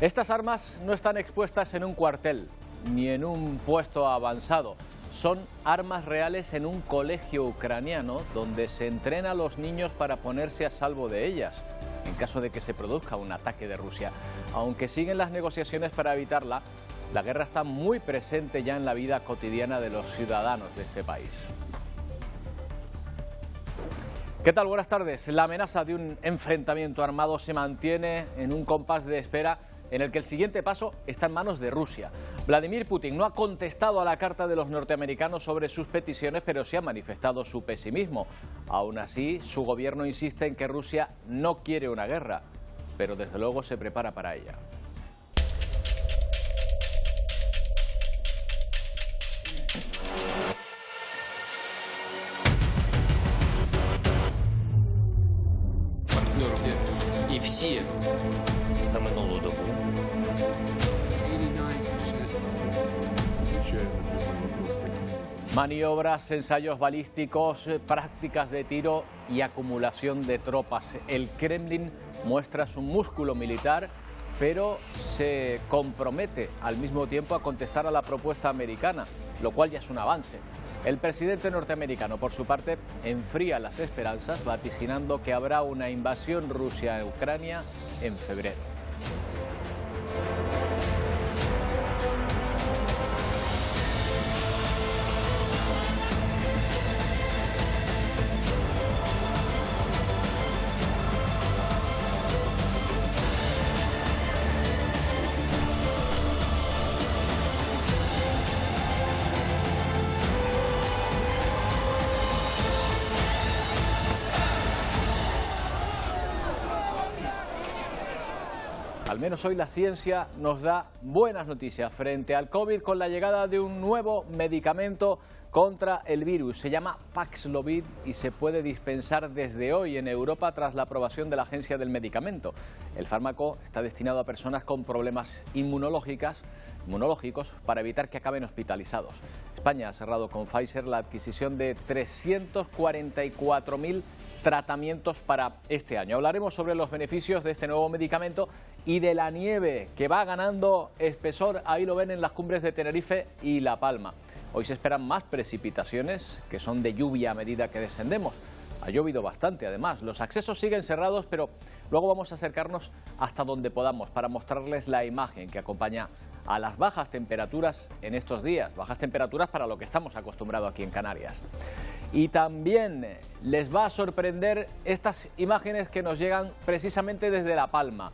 Estas armas no están expuestas en un cuartel ni en un puesto avanzado. Son armas reales en un colegio ucraniano donde se entrena a los niños para ponerse a salvo de ellas en caso de que se produzca un ataque de Rusia. Aunque siguen las negociaciones para evitarla, la guerra está muy presente ya en la vida cotidiana de los ciudadanos de este país. ¿Qué tal? Buenas tardes. La amenaza de un enfrentamiento armado se mantiene en un compás de espera en el que el siguiente paso está en manos de Rusia. Vladimir Putin no ha contestado a la carta de los norteamericanos sobre sus peticiones, pero sí ha manifestado su pesimismo. Aún así, su gobierno insiste en que Rusia no quiere una guerra, pero desde luego se prepara para ella. І всі за минулу добу. Maniobras, ensayos balísticos, prácticas de tiro y acumulación de tropas. El Kremlin muestra su músculo militar, pero se compromete al mismo tiempo a contestar a la propuesta americana, lo cual ya es un avance. El presidente norteamericano, por su parte, enfría las esperanzas, vaticinando que habrá una invasión rusa en Ucrania en febrero. Al menos hoy la ciencia nos da buenas noticias frente al COVID con la llegada de un nuevo medicamento contra el virus. Se llama Paxlovid y se puede dispensar desde hoy en Europa tras la aprobación de la Agencia del Medicamento. El fármaco está destinado a personas con problemas inmunológicos para evitar que acaben hospitalizados. España ha cerrado con Pfizer la adquisición de 344.000 tratamientos para este año. Hablaremos sobre los beneficios de este nuevo medicamento y de la nieve que va ganando espesor. Ahí lo ven en las cumbres de Tenerife y La Palma. Hoy se esperan más precipitaciones que son de lluvia a medida que descendemos. Ha llovido bastante además. Los accesos siguen cerrados, pero luego vamos a acercarnos hasta donde podamos para mostrarles la imagen que acompaña a las bajas temperaturas en estos días. Bajas temperaturas para lo que estamos acostumbrados aquí en Canarias. Y también les va a sorprender estas imágenes que nos llegan precisamente desde La Palma,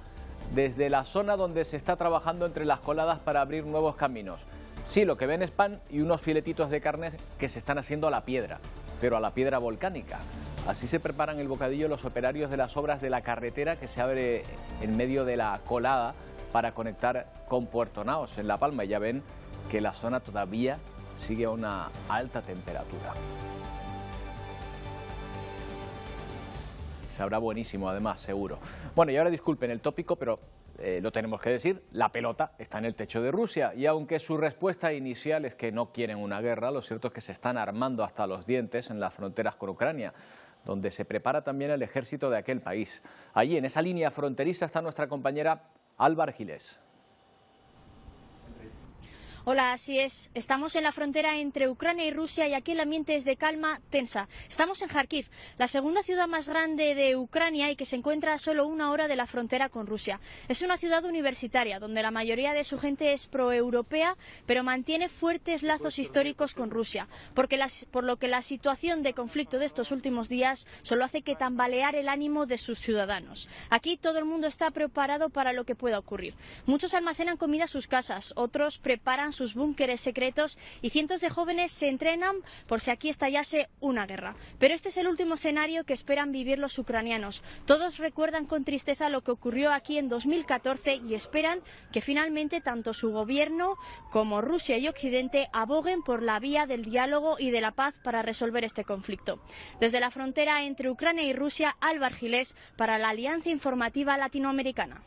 desde la zona donde se está trabajando entre las coladas para abrir nuevos caminos. Sí, lo que ven es pan y unos filetitos de carne que se están haciendo a la piedra, pero a la piedra volcánica. Así se preparan el bocadillo los operarios de las obras de la carretera que se abre en medio de la colada para conectar con Puerto Naos en La Palma. Y ya ven que la zona todavía sigue a una alta temperatura. Sabrá buenísimo, además, seguro. Bueno, y ahora disculpen el tópico, pero lo tenemos que decir, la pelota está en el techo de Rusia. Y aunque su respuesta inicial es que no quieren una guerra, lo cierto es que se están armando hasta los dientes en las fronteras con Ucrania, donde se prepara también el ejército de aquel país. Allí, en esa línea fronteriza, está nuestra compañera Alba Argilés. Hola, así es. Estamos en la frontera entre Ucrania y Rusia y aquí el ambiente es de calma tensa. Estamos en Kharkiv, la segunda ciudad más grande de Ucrania y que se encuentra a solo 1 hora de la frontera con Rusia. Es una ciudad universitaria donde la mayoría de su gente es proeuropea, pero mantiene fuertes lazos históricos con Rusia, por lo que la situación de conflicto de estos últimos días solo hace que tambalear el ánimo de sus ciudadanos. Aquí todo el mundo está preparado para lo que pueda ocurrir. Muchos almacenan comida en sus casas, otros preparan sus búnkeres secretos y cientos de jóvenes se entrenan por si aquí estallase una guerra. Pero este es el último escenario que esperan vivir los ucranianos. Todos recuerdan con tristeza lo que ocurrió aquí en 2014 y esperan que finalmente tanto su gobierno como Rusia y Occidente aboguen por la vía del diálogo y de la paz para resolver este conflicto. Desde la frontera entre Ucrania y Rusia, Alba Argilés para la Alianza Informativa Latinoamericana.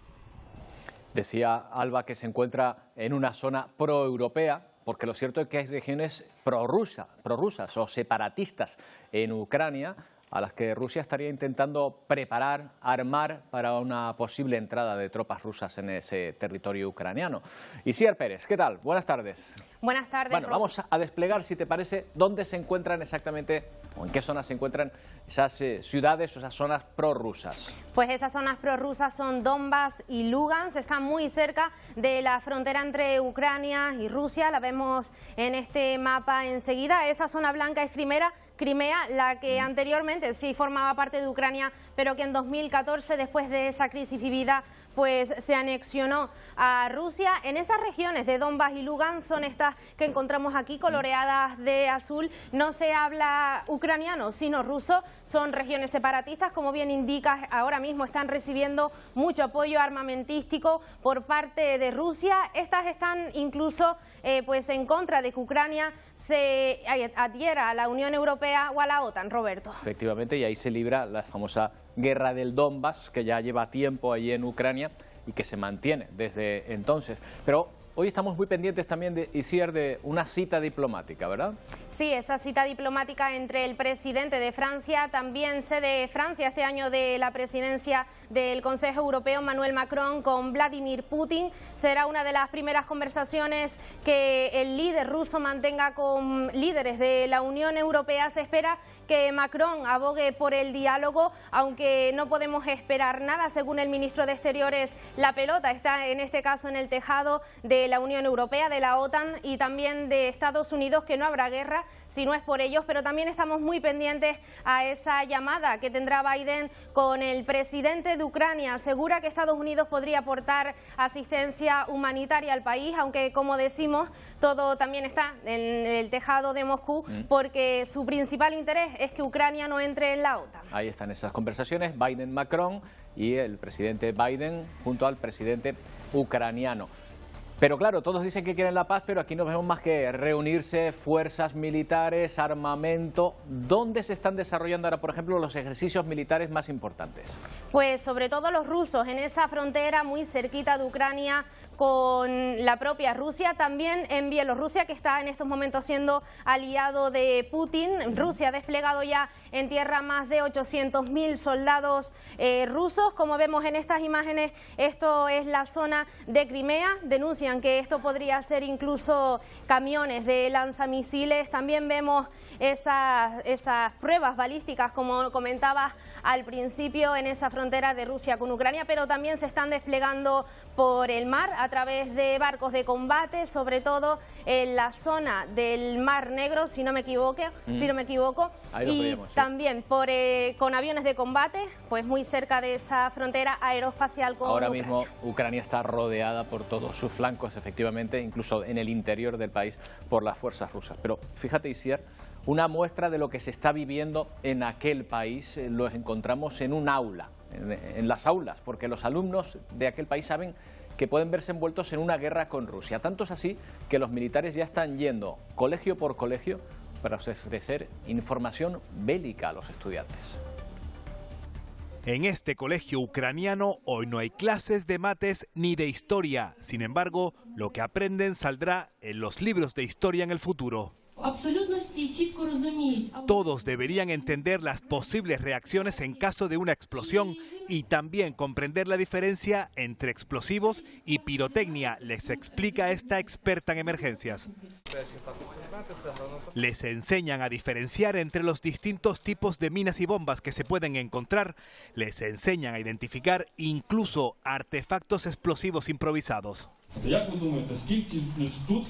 Decía Alba que se encuentra en una zona proeuropea, porque lo cierto es que hay regiones prorrusas o separatistas en Ucrania, a las que Rusia estaría intentando preparar, armar para una posible entrada de tropas rusas en ese territorio ucraniano. Isier Pérez, ¿qué tal? Buenas tardes. Buenas tardes. Bueno, vamos a desplegar, si te parece, dónde se encuentran exactamente, o en qué zonas se encuentran esas ciudades o esas zonas prorrusas. Pues esas zonas prorrusas son Donbass y Lugansk, están muy cerca de la frontera entre Ucrania y Rusia, la vemos en este mapa enseguida. Esa zona blanca es Crimea, la que anteriormente sí formaba parte de Ucrania, pero que en 2014, después de esa crisis vivida, pues se anexionó a Rusia. En esas regiones de Donbass y Lugansk son estas que encontramos aquí, coloreadas de azul. No se habla ucraniano, sino ruso. Son regiones separatistas, como bien indicas, ahora mismo están recibiendo mucho apoyo armamentístico por parte de Rusia. Estas están incluso pues en contra de que Ucrania se adhiera a la Unión Europea o a la OTAN, Roberto. Efectivamente, y ahí se libra la famosa guerra del Donbass, que ya lleva tiempo allí en Ucrania y que se mantiene desde entonces. Pero hoy estamos muy pendientes también, de una cita diplomática, ¿verdad? Sí, esa cita diplomática entre el presidente de Francia, también sede Francia este año de la presidencia del Consejo Europeo, Emmanuel Macron, con Vladimir Putin. Será una de las primeras conversaciones que el líder ruso mantenga con líderes de la Unión Europea. Se espera que Macron abogue por el diálogo, aunque no podemos esperar nada. Según el ministro de Exteriores, la pelota está en este caso en el tejado de la Unión Europea, de la OTAN y también de Estados Unidos, que no habrá guerra si no es por ellos, pero también estamos muy pendientes a esa llamada que tendrá Biden con el presidente de Ucrania. Asegura que Estados Unidos podría aportar asistencia humanitaria al país, aunque, como decimos, todo también está en el tejado de Moscú, porque su principal interés es que Ucrania no entre en la OTAN. Ahí están esas conversaciones, Biden-Macron y el presidente Biden junto al presidente ucraniano. Pero claro, todos dicen que quieren la paz, pero aquí no vemos más que reunirse fuerzas militares, armamento. ¿Dónde se están desarrollando ahora, por ejemplo, los ejercicios militares más importantes? Pues sobre todo los rusos, en esa frontera muy cerquita de Ucrania con la propia Rusia, también en Bielorrusia, que está en estos momentos siendo aliado de Putin. Rusia ha desplegado ya en tierra más de 800.000 soldados rusos. Como vemos en estas imágenes, esto es la zona de Crimea. Denuncian que esto podría ser incluso camiones de lanzamisiles. También vemos esas pruebas balísticas, como comentabas al principio, en esa frontera de Rusia con Ucrania, pero también se están desplegando por el mar a través de barcos de combate, sobre todo en la zona del Mar Negro, si no me equivoco, y también con aviones de combate, pues muy cerca de esa frontera aeroespacial con Ahora Ucrania. mismo Ucrania está rodeada por todos sus flancos, efectivamente, incluso en el interior del país, por las fuerzas rusas. Pero fíjate, Isier, una muestra de lo que se está viviendo en aquel país lo encontramos en un aula, en las aulas, porque los alumnos de aquel país saben que pueden verse envueltos en una guerra con Rusia. Tanto es así que los militares ya están yendo colegio por colegio para ofrecer información bélica a los estudiantes. En este colegio ucraniano hoy no hay clases de mates ni de historia. Sin embargo, lo que aprenden saldrá en los libros de historia en el futuro. Todos deberían entender las posibles reacciones en caso de una explosión y también comprender la diferencia entre explosivos y pirotecnia, les explica esta experta en emergencias. Les enseñan a diferenciar entre los distintos tipos de minas y bombas que se pueden encontrar. Les enseñan a identificar incluso artefactos explosivos improvisados.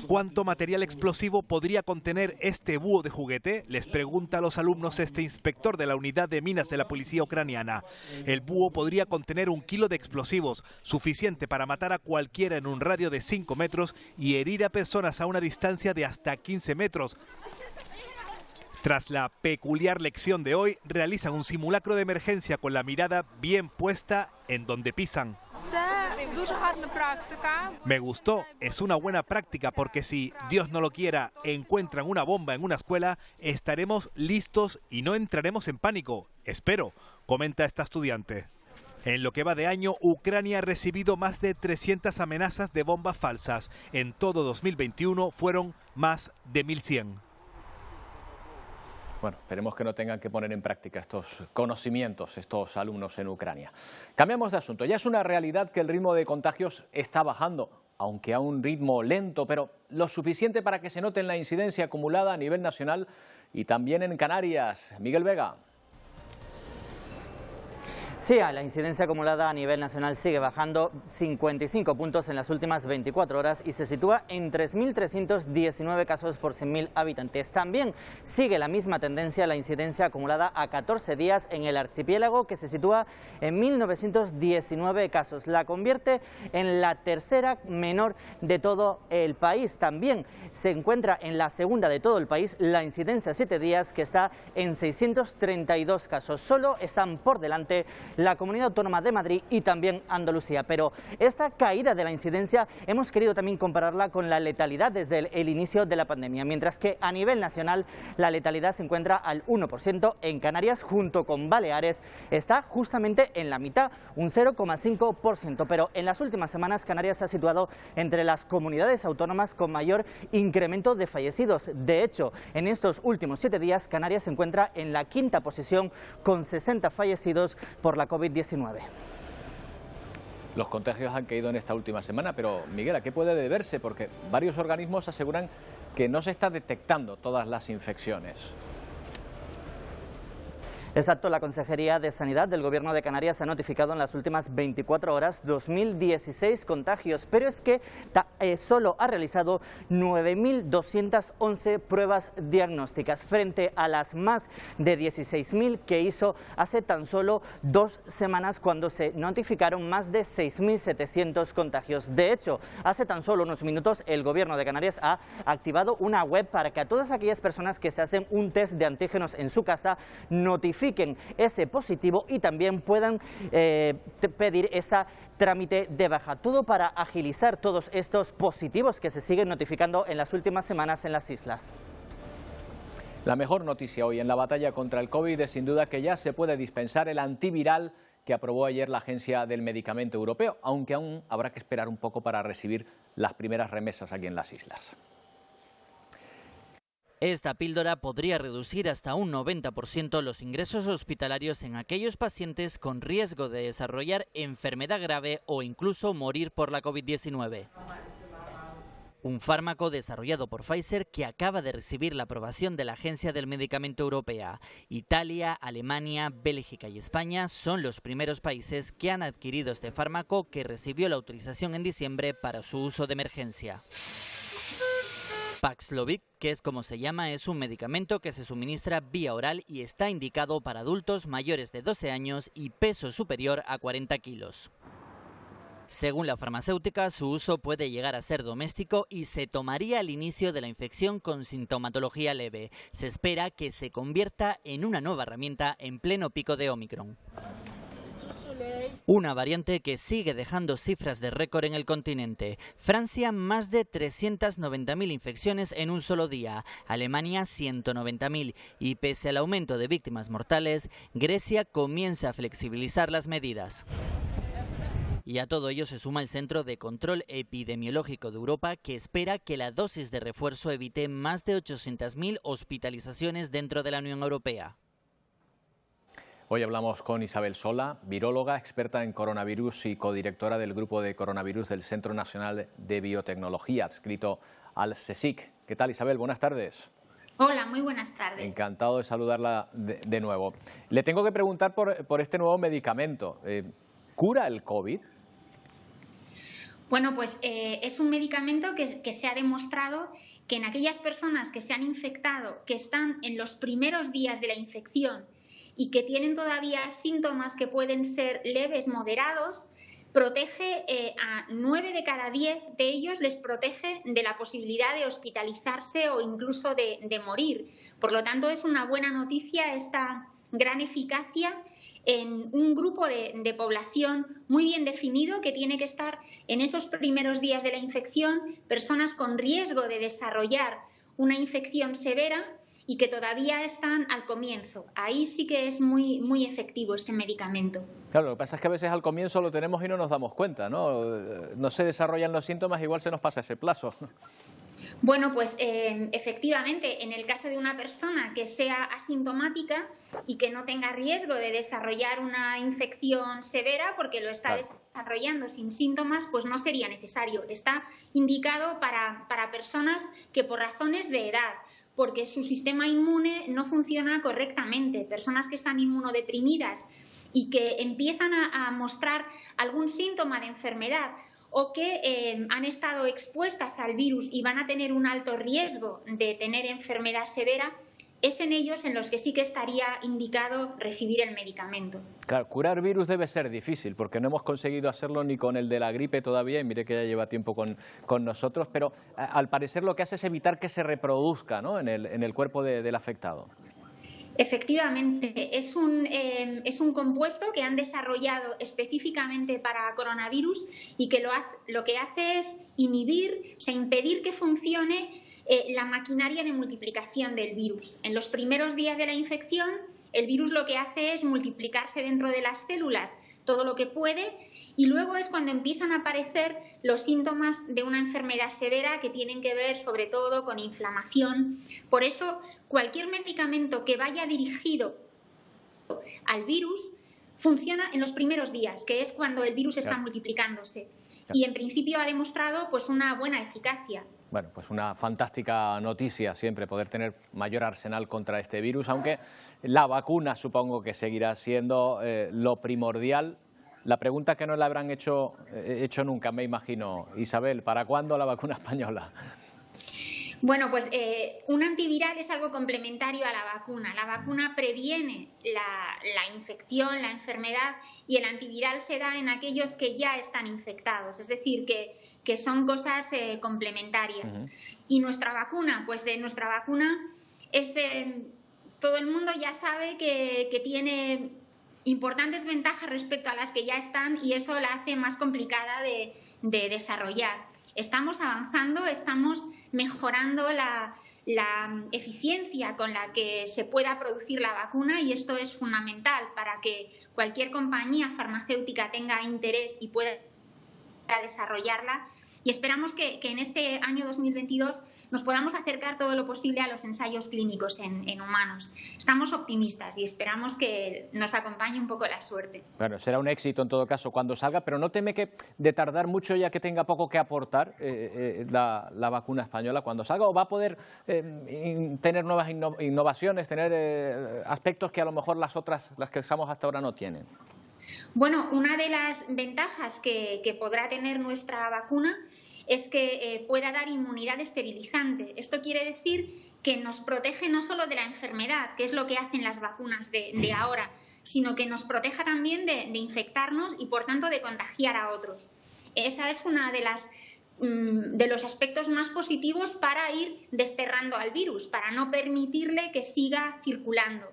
¿Cuánto material explosivo podría contener este búho de juguete? Les pregunta a los alumnos este inspector de la unidad de minas de la policía ucraniana. El búho podría contener 1 kilo de explosivos, suficiente para matar a cualquiera en un radio de 5 metros y herir a personas a una distancia de hasta 15 metros. Tras la peculiar lección de hoy, realizan un simulacro de emergencia con la mirada bien puesta en donde pisan. Me gustó, es una buena práctica porque si, Dios no lo quiera, encuentran una bomba en una escuela, estaremos listos y no entraremos en pánico. Espero, comenta esta estudiante. En lo que va de año, Ucrania ha recibido más de 300 amenazas de bombas falsas. En todo 2021 fueron más de 1.100. Bueno, esperemos que no tengan que poner en práctica estos conocimientos estos alumnos en Ucrania. Cambiamos de asunto. Ya es una realidad que el ritmo de contagios está bajando, aunque a un ritmo lento, pero lo suficiente para que se note en la incidencia acumulada a nivel nacional y también en Canarias. Miguel Vega. Sí, la incidencia acumulada a nivel nacional sigue bajando 55 puntos en las últimas 24 horas y se sitúa en 3.319 casos por 100.000 habitantes. También sigue la misma tendencia la incidencia acumulada a 14 días en el archipiélago, que se sitúa en 1.919 casos. La convierte en la tercera menor de todo el país. También se encuentra en la segunda de todo el país la incidencia a 7 días, que está en 632 casos. Solo están por delante la Comunidad Autónoma de Madrid y también Andalucía. Pero esta caída de la incidencia hemos querido también compararla con la letalidad desde el inicio de la pandemia, mientras que a nivel nacional la letalidad se encuentra al 1%, en Canarias junto con Baleares está justamente en la mitad, un 0,5%, pero en las últimas semanas Canarias se ha situado entre las comunidades autónomas con mayor incremento de fallecidos. De hecho, en estos últimos 7 días Canarias se encuentra en la quinta posición con 60 fallecidos por la COVID-19. Los contagios han caído en esta última semana, pero Miguel, ¿a qué puede deberse? Porque varios organismos aseguran que no se está detectando todas las infecciones. Exacto, la Consejería de Sanidad del Gobierno de Canarias ha notificado en las últimas 24 horas 2.016 contagios, pero es que solo ha realizado 9.211 pruebas diagnósticas frente a las más de 16.000 que hizo hace tan solo 2 semanas, cuando se notificaron más de 6.700 contagios. De hecho, hace tan solo unos minutos el Gobierno de Canarias ha activado una web para que a todas aquellas personas que se hacen un test de antígenos en su casa notifiquen ese positivo y también puedan pedir ese trámite de baja. Todo para agilizar todos estos positivos que se siguen notificando en las últimas semanas en las islas. La mejor noticia hoy en la batalla contra el COVID es sin duda que ya se puede dispensar el antiviral que aprobó ayer la Agencia del Medicamento Europeo, aunque aún habrá que esperar un poco para recibir las primeras remesas aquí en las islas. Esta píldora podría reducir hasta un 90% los ingresos hospitalarios en aquellos pacientes con riesgo de desarrollar enfermedad grave o incluso morir por la COVID-19. Un fármaco desarrollado por Pfizer que acaba de recibir la aprobación de la Agencia del Medicamento Europea. Italia, Alemania, Bélgica y España son los primeros países que han adquirido este fármaco, que recibió la autorización en diciembre para su uso de emergencia. Paxlovid, que es como se llama, es un medicamento que se suministra vía oral y está indicado para adultos mayores de 12 años y peso superior a 40 kilos. Según la farmacéutica, su uso puede llegar a ser doméstico y se tomaría al inicio de la infección con sintomatología leve. Se espera que se convierta en una nueva herramienta en pleno pico de Ómicron. Una variante que sigue dejando cifras de récord en el continente. Francia, más de 390.000 infecciones en un solo día. Alemania, 190.000. Y pese al aumento de víctimas mortales, Grecia comienza a flexibilizar las medidas. Y a todo ello se suma el Centro de Control Epidemiológico de Europa, que espera que la dosis de refuerzo evite más de 800.000 hospitalizaciones dentro de la Unión Europea. Hoy hablamos con Isabel Sola, viróloga, experta en coronavirus y codirectora del grupo de coronavirus del Centro Nacional de Biotecnología, adscrito al CSIC. ¿Qué tal, Isabel? Buenas tardes. Hola, muy buenas tardes. Encantado de saludarla de nuevo. Le tengo que preguntar por este nuevo medicamento. ¿Cura el COVID? Bueno, pues es un medicamento que se ha demostrado que en aquellas personas que se han infectado, que están en los primeros días de la infección y que tienen todavía síntomas que pueden ser leves, moderados, protege a 9 de cada 10 de ellos, les protege de la posibilidad de hospitalizarse o incluso de morir. Por lo tanto, es una buena noticia esta gran eficacia en un grupo de población muy bien definido, que tiene que estar en esos primeros días de la infección, personas con riesgo de desarrollar una infección severa y que todavía están al comienzo. Ahí sí que es muy efectivo este medicamento. Claro, lo que pasa es que a veces al comienzo lo tenemos y no nos damos cuenta, ¿no? No se desarrollan los síntomas, igual se nos pasa ese plazo. Bueno, pues efectivamente, en el caso de una persona que sea asintomática y que no tenga riesgo de desarrollar una infección severa porque lo está desarrollando sin síntomas, pues no sería necesario. Está indicado para personas que por razones de edad, porque su sistema inmune no funciona correctamente, personas que están inmunodeprimidas y que empiezan a mostrar algún síntoma de enfermedad o que han estado expuestas al virus y van a tener un alto riesgo de tener enfermedad severa, es en ellos en los que sí que estaría indicado recibir el medicamento. Claro, curar virus debe ser difícil porque no hemos conseguido hacerlo ni con el de la gripe todavía, y mire que ya lleva tiempo con nosotros, pero al parecer lo que hace es evitar que se reproduzca, ¿no?, en el cuerpo del afectado. Efectivamente, es un compuesto que han desarrollado específicamente para coronavirus y que lo que hace es inhibir, o sea, impedir que funcione la maquinaria de multiplicación del virus. En los primeros días de la infección, el virus lo que hace es multiplicarse dentro de las células todo lo que puede, y luego es cuando empiezan a aparecer los síntomas de una enfermedad severa que tienen que ver sobre todo con inflamación. Por eso, cualquier medicamento que vaya dirigido al virus funciona en los primeros días, que es cuando el virus está multiplicándose. Y en principio ha demostrado pues una buena eficacia. Bueno, pues una fantástica noticia siempre poder tener mayor arsenal contra este virus, aunque la vacuna supongo que seguirá siendo lo primordial. La pregunta que no le habrán hecho nunca, me imagino, Isabel, ¿para cuándo la vacuna española? Bueno, pues un antiviral es algo complementario a la vacuna. La vacuna previene la infección, la enfermedad, y el antiviral se da en aquellos que ya están infectados, es decir, que son cosas complementarias. Y nuestra vacuna, pues nuestra vacuna es, todo el mundo ya sabe que tiene importantes ventajas respecto a las que ya están, y eso la hace más complicada de desarrollar. Estamos avanzando, estamos mejorando la eficiencia con la que se pueda producir la vacuna, y esto es fundamental para que cualquier compañía farmacéutica tenga interés y pueda desarrollarla. Y esperamos que en este año 2022 nos podamos acercar todo lo posible a los ensayos clínicos en humanos. Estamos optimistas y esperamos que nos acompañe un poco la suerte. Bueno, será un éxito en todo caso cuando salga, pero ¿no teme que de tardar mucho ya que tenga poco que aportar la vacuna española cuando salga? ¿O va a poder tener nuevas innovaciones, tener aspectos que a lo mejor las que usamos hasta ahora no tienen? Bueno, una de las ventajas que podrá tener nuestra vacuna es que pueda dar inmunidad esterilizante. Esto quiere decir que nos protege no solo de la enfermedad, que es lo que hacen las vacunas de ahora, sino que nos proteja también de infectarnos y, por tanto, de contagiar a otros. Esa es una de los aspectos más positivos para ir desterrando al virus, para no permitirle que siga circulando.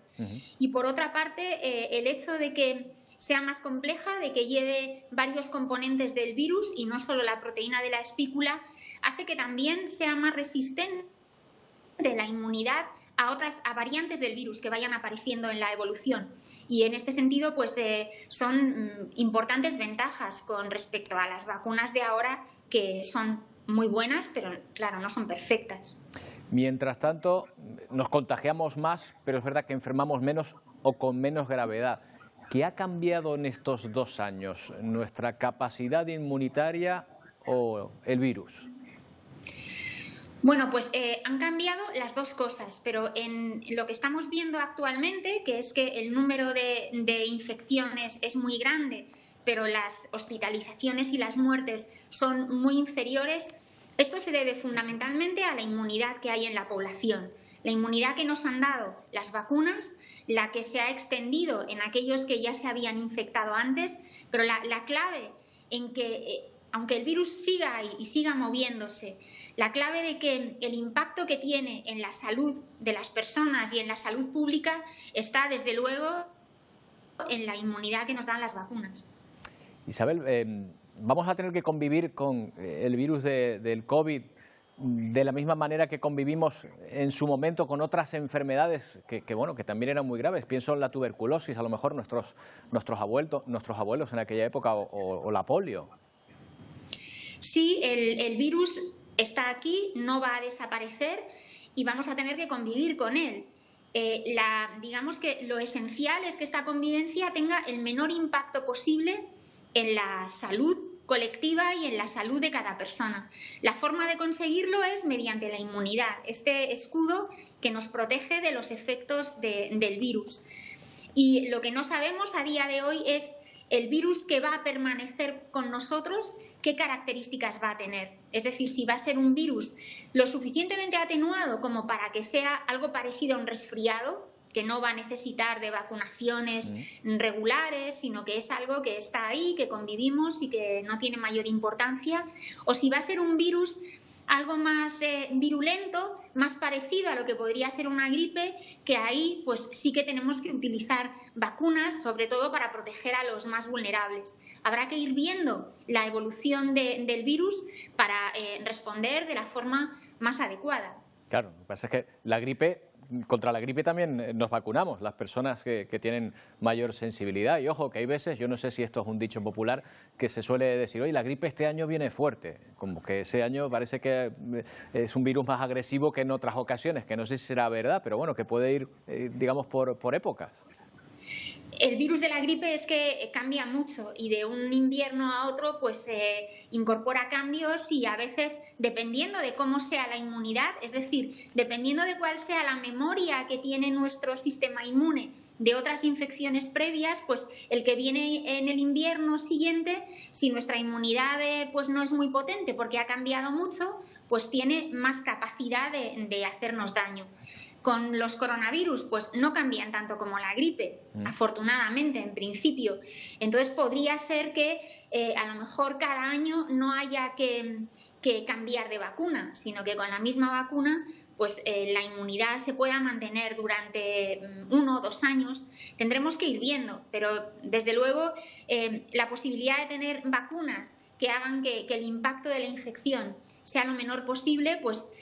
Y, por otra parte, el hecho de que sea más compleja, de que lleve varios componentes del virus y no solo la proteína de la espícula, hace que también sea más resistente la inmunidad a variantes del virus que vayan apareciendo en la evolución. Y en este sentido, pues son importantes ventajas con respecto a las vacunas de ahora, que son muy buenas, pero claro, no son perfectas. Mientras tanto, nos contagiamos más, pero es verdad que enfermamos menos o con menos gravedad. ¿Qué ha cambiado en estos 2 años? ¿Nuestra capacidad inmunitaria o el virus? Bueno, pues han cambiado las dos cosas, pero en lo que estamos viendo actualmente, que es que el número de infecciones es muy grande, pero las hospitalizaciones y las muertes son muy inferiores, esto se debe fundamentalmente a la inmunidad que hay en la población. La inmunidad que nos han dado las vacunas, la que se ha extendido en aquellos que ya se habían infectado antes, pero la clave en que, aunque el virus siga y siga moviéndose, la clave de que el impacto que tiene en la salud de las personas y en la salud pública está, desde luego, en la inmunidad que nos dan las vacunas. Isabel, vamos a tener que convivir con el virus del COVID de la misma manera que convivimos en su momento con otras enfermedades que también eran muy graves. Pienso en la tuberculosis, a lo mejor nuestros abuelos en aquella época, o la polio. Sí, el virus está aquí, no va a desaparecer y vamos a tener que convivir con él. Digamos que lo esencial es que esta convivencia tenga el menor impacto posible en la salud colectiva y en la salud de cada persona. La forma de conseguirlo es mediante la inmunidad, este escudo que nos protege de los efectos del virus. Y lo que no sabemos a día de hoy es el virus que va a permanecer con nosotros, qué características va a tener. Es decir, si va a ser un virus lo suficientemente atenuado como para que sea algo parecido a un resfriado, que no va a necesitar de vacunaciones regulares, sino que es algo que está ahí, que convivimos y que no tiene mayor importancia, o si va a ser un virus algo más virulento, más parecido a lo que podría ser una gripe, que ahí pues sí que tenemos que utilizar vacunas, sobre todo para proteger a los más vulnerables. Habrá que ir viendo la evolución del virus para responder de la forma más adecuada. Claro, lo que pasa es que contra la gripe también nos vacunamos, las personas que tienen mayor sensibilidad. Y ojo, que hay veces, yo no sé si esto es un dicho popular, que se suele decir, oye, la gripe este año viene fuerte, como que ese año parece que es un virus más agresivo que en otras ocasiones, que no sé si será verdad, pero bueno, que puede ir, digamos, por épocas. El virus de la gripe es que cambia mucho y de un invierno a otro pues incorpora cambios y a veces dependiendo de cómo sea la inmunidad, es decir, dependiendo de cuál sea la memoria que tiene nuestro sistema inmune de otras infecciones previas, pues el que viene en el invierno siguiente, si nuestra inmunidad pues no es muy potente porque ha cambiado mucho, pues tiene más capacidad de hacernos daño. Con los coronavirus, pues no cambian tanto como la gripe, afortunadamente, en principio. Entonces podría ser que a lo mejor cada año no haya que cambiar de vacuna, sino que con la misma vacuna pues la inmunidad se pueda mantener durante 1 o 2 años. Tendremos que ir viendo, pero desde luego la posibilidad de tener vacunas que hagan que el impacto de la infección sea lo menor posible, pues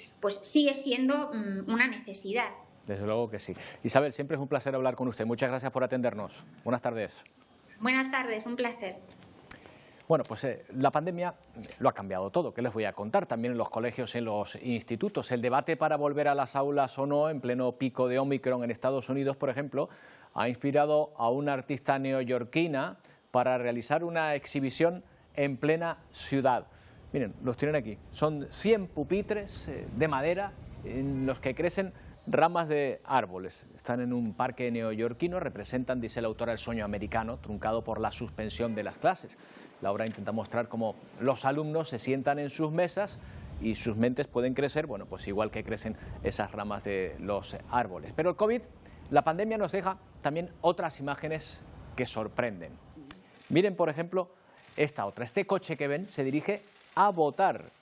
sigue siendo una necesidad. Desde luego que sí. Isabel, siempre es un placer hablar con usted. Muchas gracias por atendernos. Buenas tardes. Buenas tardes, un placer. Bueno, pues la pandemia lo ha cambiado todo. ¿Qué les voy a contar? También en los colegios, en los institutos. El debate para volver a las aulas o no, en pleno pico de Omicron en Estados Unidos, por ejemplo, ha inspirado a una artista neoyorquina para realizar una exhibición en plena ciudad. Miren, los tienen aquí. Son 100 pupitres de madera en los que crecen ramas de árboles. Están en un parque neoyorquino, representan, dice la autora, el sueño americano, truncado por la suspensión de las clases. La obra intenta mostrar cómo los alumnos se sientan en sus mesas y sus mentes pueden crecer, bueno, pues igual que crecen esas ramas de los árboles. Pero el COVID, la pandemia nos deja también otras imágenes que sorprenden. Miren, por ejemplo, esta otra. Este coche que ven se dirige a votar.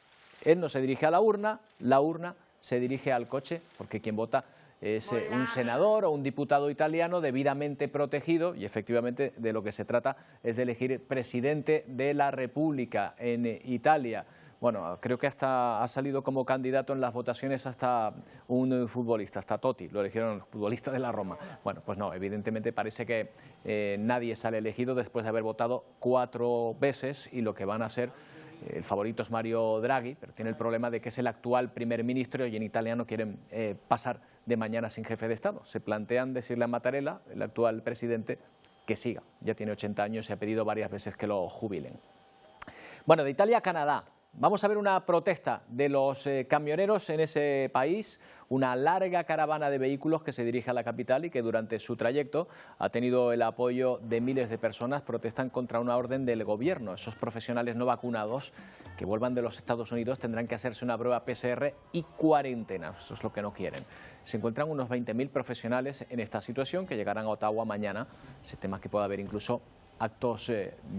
Él no se dirige a la urna se dirige al coche, porque quien vota es un senador o un diputado italiano debidamente protegido y efectivamente de lo que se trata es de elegir presidente de la República en Italia. Bueno, creo que hasta ha salido como candidato en las votaciones hasta un futbolista, hasta Totti, lo eligieron los futbolistas de la Roma. Bueno, pues no, evidentemente parece que nadie sale elegido después de haber votado 4 veces y lo que van a hacer. El favorito es Mario Draghi, pero tiene el problema de que es el actual primer ministro y en Italia no quieren pasar de mañana sin jefe de Estado. Se plantean decirle a Mattarella, el actual presidente, que siga. Ya tiene 80 años y ha pedido varias veces que lo jubilen. Bueno, de Italia a Canadá. Vamos a ver una protesta de los camioneros en ese país, una larga caravana de vehículos que se dirige a la capital y que durante su trayecto ha tenido el apoyo de miles de personas. Protestan contra una orden del gobierno. Esos profesionales no vacunados que vuelvan de los Estados Unidos tendrán que hacerse una prueba PCR y cuarentena. Eso es lo que no quieren. Se encuentran unos 20.000 profesionales en esta situación que llegarán a Ottawa mañana. Se tema que pueda haber incluso actos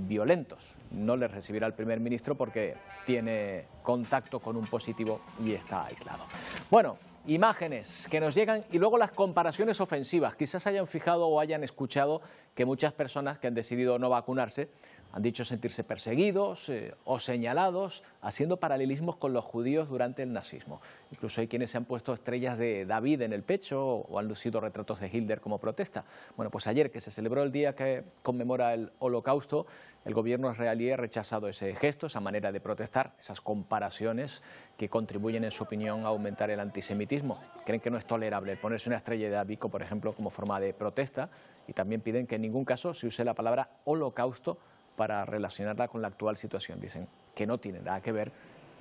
violentos. No les recibirá el primer ministro porque tiene contacto con un positivo y está aislado. Bueno, imágenes que nos llegan y luego las comparaciones ofensivas. Quizás hayan fijado o hayan escuchado que muchas personas que han decidido no vacunarse Han dicho sentirse perseguidos o señalados, haciendo paralelismos con los judíos durante el nazismo. Incluso hay quienes se han puesto estrellas de David en el pecho o han lucido retratos de Hitler como protesta. Bueno, pues ayer, que se celebró el día que conmemora el Holocausto, el gobierno israelí ha rechazado ese gesto, esa manera de protestar, esas comparaciones que contribuyen, en su opinión, a aumentar el antisemitismo. Creen que no es tolerable ponerse una estrella de David, por ejemplo, como forma de protesta, y también piden que en ningún caso se use la palabra holocausto para relacionarla con la actual situación. Dicen que no tiene nada que ver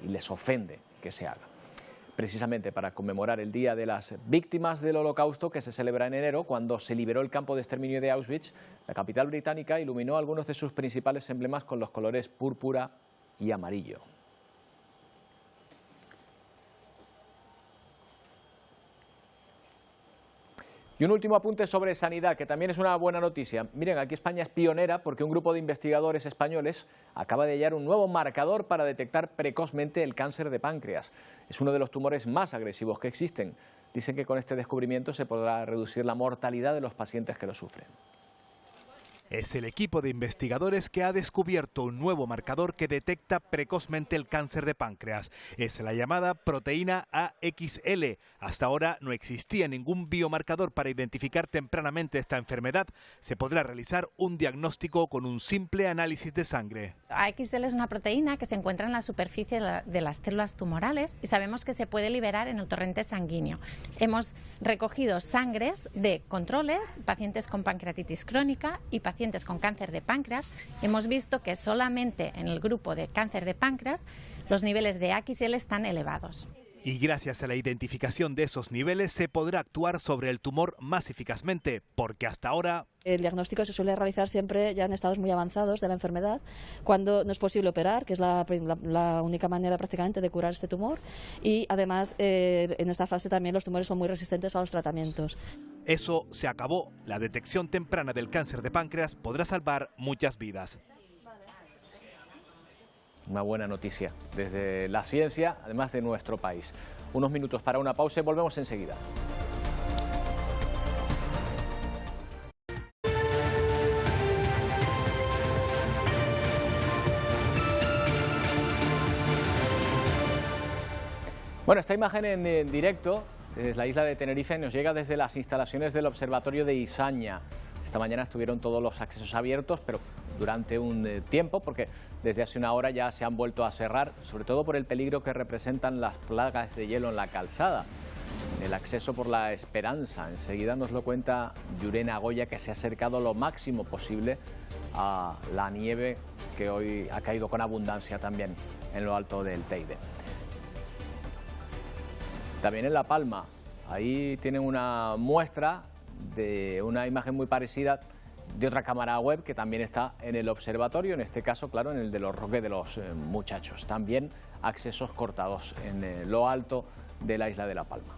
y les ofende que se haga. Precisamente para conmemorar el Día de las Víctimas del Holocausto, que se celebra en enero, cuando se liberó el campo de exterminio de Auschwitz, la capital británica iluminó algunos de sus principales emblemas con los colores púrpura y amarillo. Y un último apunte sobre sanidad, que también es una buena noticia. Miren, aquí España es pionera porque un grupo de investigadores españoles acaba de hallar un nuevo marcador para detectar precozmente el cáncer de páncreas. Es uno de los tumores más agresivos que existen. Dicen que con este descubrimiento se podrá reducir la mortalidad de los pacientes que lo sufren. Es el equipo de investigadores que ha descubierto un nuevo marcador que detecta precozmente el cáncer de páncreas. Es la llamada proteína AXL. Hasta ahora no existía ningún biomarcador para identificar tempranamente esta enfermedad. Se podrá realizar un diagnóstico con un simple análisis de sangre. AXL es una proteína que se encuentra en la superficie de las células tumorales y sabemos que se puede liberar en el torrente sanguíneo. Hemos recogido sangres de controles, pacientes con pancreatitis crónica y pacientes con cáncer de páncreas. Hemos visto que solamente en el grupo de cáncer de páncreas los niveles de AXL están elevados. Y gracias a la identificación de esos niveles se podrá actuar sobre el tumor más eficazmente, porque hasta ahora el diagnóstico se suele realizar siempre ya en estados muy avanzados de la enfermedad, cuando no es posible operar, que es la única manera prácticamente de curar este tumor, y además en esta fase también los tumores son muy resistentes a los tratamientos. Eso se acabó. La detección temprana del cáncer de páncreas podrá salvar muchas vidas. Una buena noticia desde la ciencia, además de nuestro país. Unos minutos para una pausa y volvemos enseguida. Bueno, esta imagen en directo desde la isla de Tenerife nos llega desde las instalaciones del Observatorio de Izaña. Esta mañana estuvieron todos los accesos abiertos, pero durante un tiempo, porque desde hace una hora ya se han vuelto a cerrar, sobre todo por el peligro que representan las plagas de hielo en la calzada. El acceso por la Esperanza, enseguida nos lo cuenta Yurena Goya, que se ha acercado lo máximo posible a la nieve que hoy ha caído con abundancia también en lo alto del Teide. También en La Palma, ahí tienen una muestra de una imagen muy parecida de otra cámara web que también está en el observatorio, en este caso, claro, en el de los Roques de los Muchachos. También accesos cortados en lo alto de la isla de La Palma.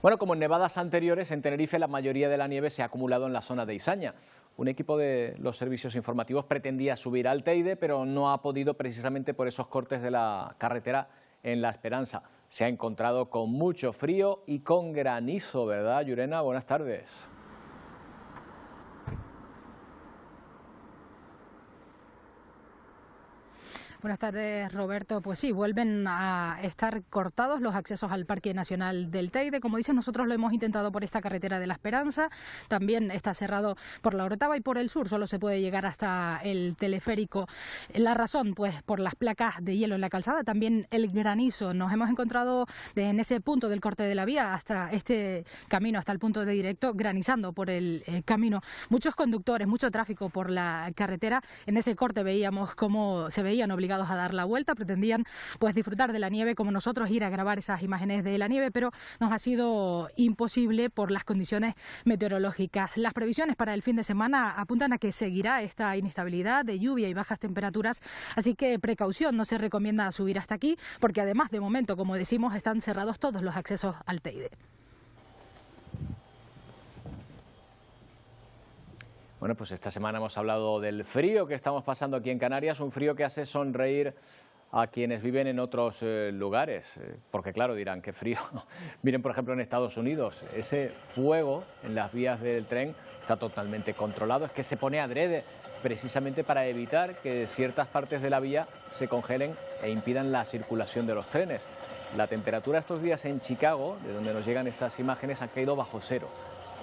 Bueno, como en nevadas anteriores, en Tenerife la mayoría de la nieve se ha acumulado en la zona de Izaña. Un equipo de los servicios informativos pretendía subir al Teide, pero no ha podido precisamente por esos cortes de la carretera en La Esperanza. Se ha encontrado con mucho frío y con granizo, ¿verdad, Yurena? Buenas tardes. Buenas tardes, Roberto. Pues sí, vuelven a estar cortados los accesos al Parque Nacional del Teide. Como dices, nosotros lo hemos intentado por esta carretera de La Esperanza. También está cerrado por la Orotava y por el sur. Solo se puede llegar hasta el teleférico. La razón, pues, por las placas de hielo en la calzada. También el granizo. Nos hemos encontrado en ese punto del corte de la vía hasta este camino, hasta el punto de directo, granizando por el camino. Muchos conductores, mucho tráfico por la carretera. En ese corte veíamos cómo se veían obligados a dar la vuelta, pretendían pues disfrutar de la nieve como nosotros, ir a grabar esas imágenes de la nieve, pero nos ha sido imposible por las condiciones meteorológicas. Las previsiones para el fin de semana apuntan a que seguirá esta inestabilidad de lluvia y bajas temperaturas, así que precaución, no se recomienda subir hasta aquí, porque además de momento, como decimos, están cerrados todos los accesos al Teide. Bueno, pues esta semana hemos hablado del frío que estamos pasando aquí en Canarias, un frío que hace sonreír a quienes viven en otros lugares, porque claro, dirán, qué frío. Miren, por ejemplo, en Estados Unidos, ese fuego en las vías del tren está totalmente controlado, es que se pone adrede precisamente para evitar que ciertas partes de la vía se congelen e impidan la circulación de los trenes. La temperatura estos días en Chicago, de donde nos llegan estas imágenes, ha caído bajo cero.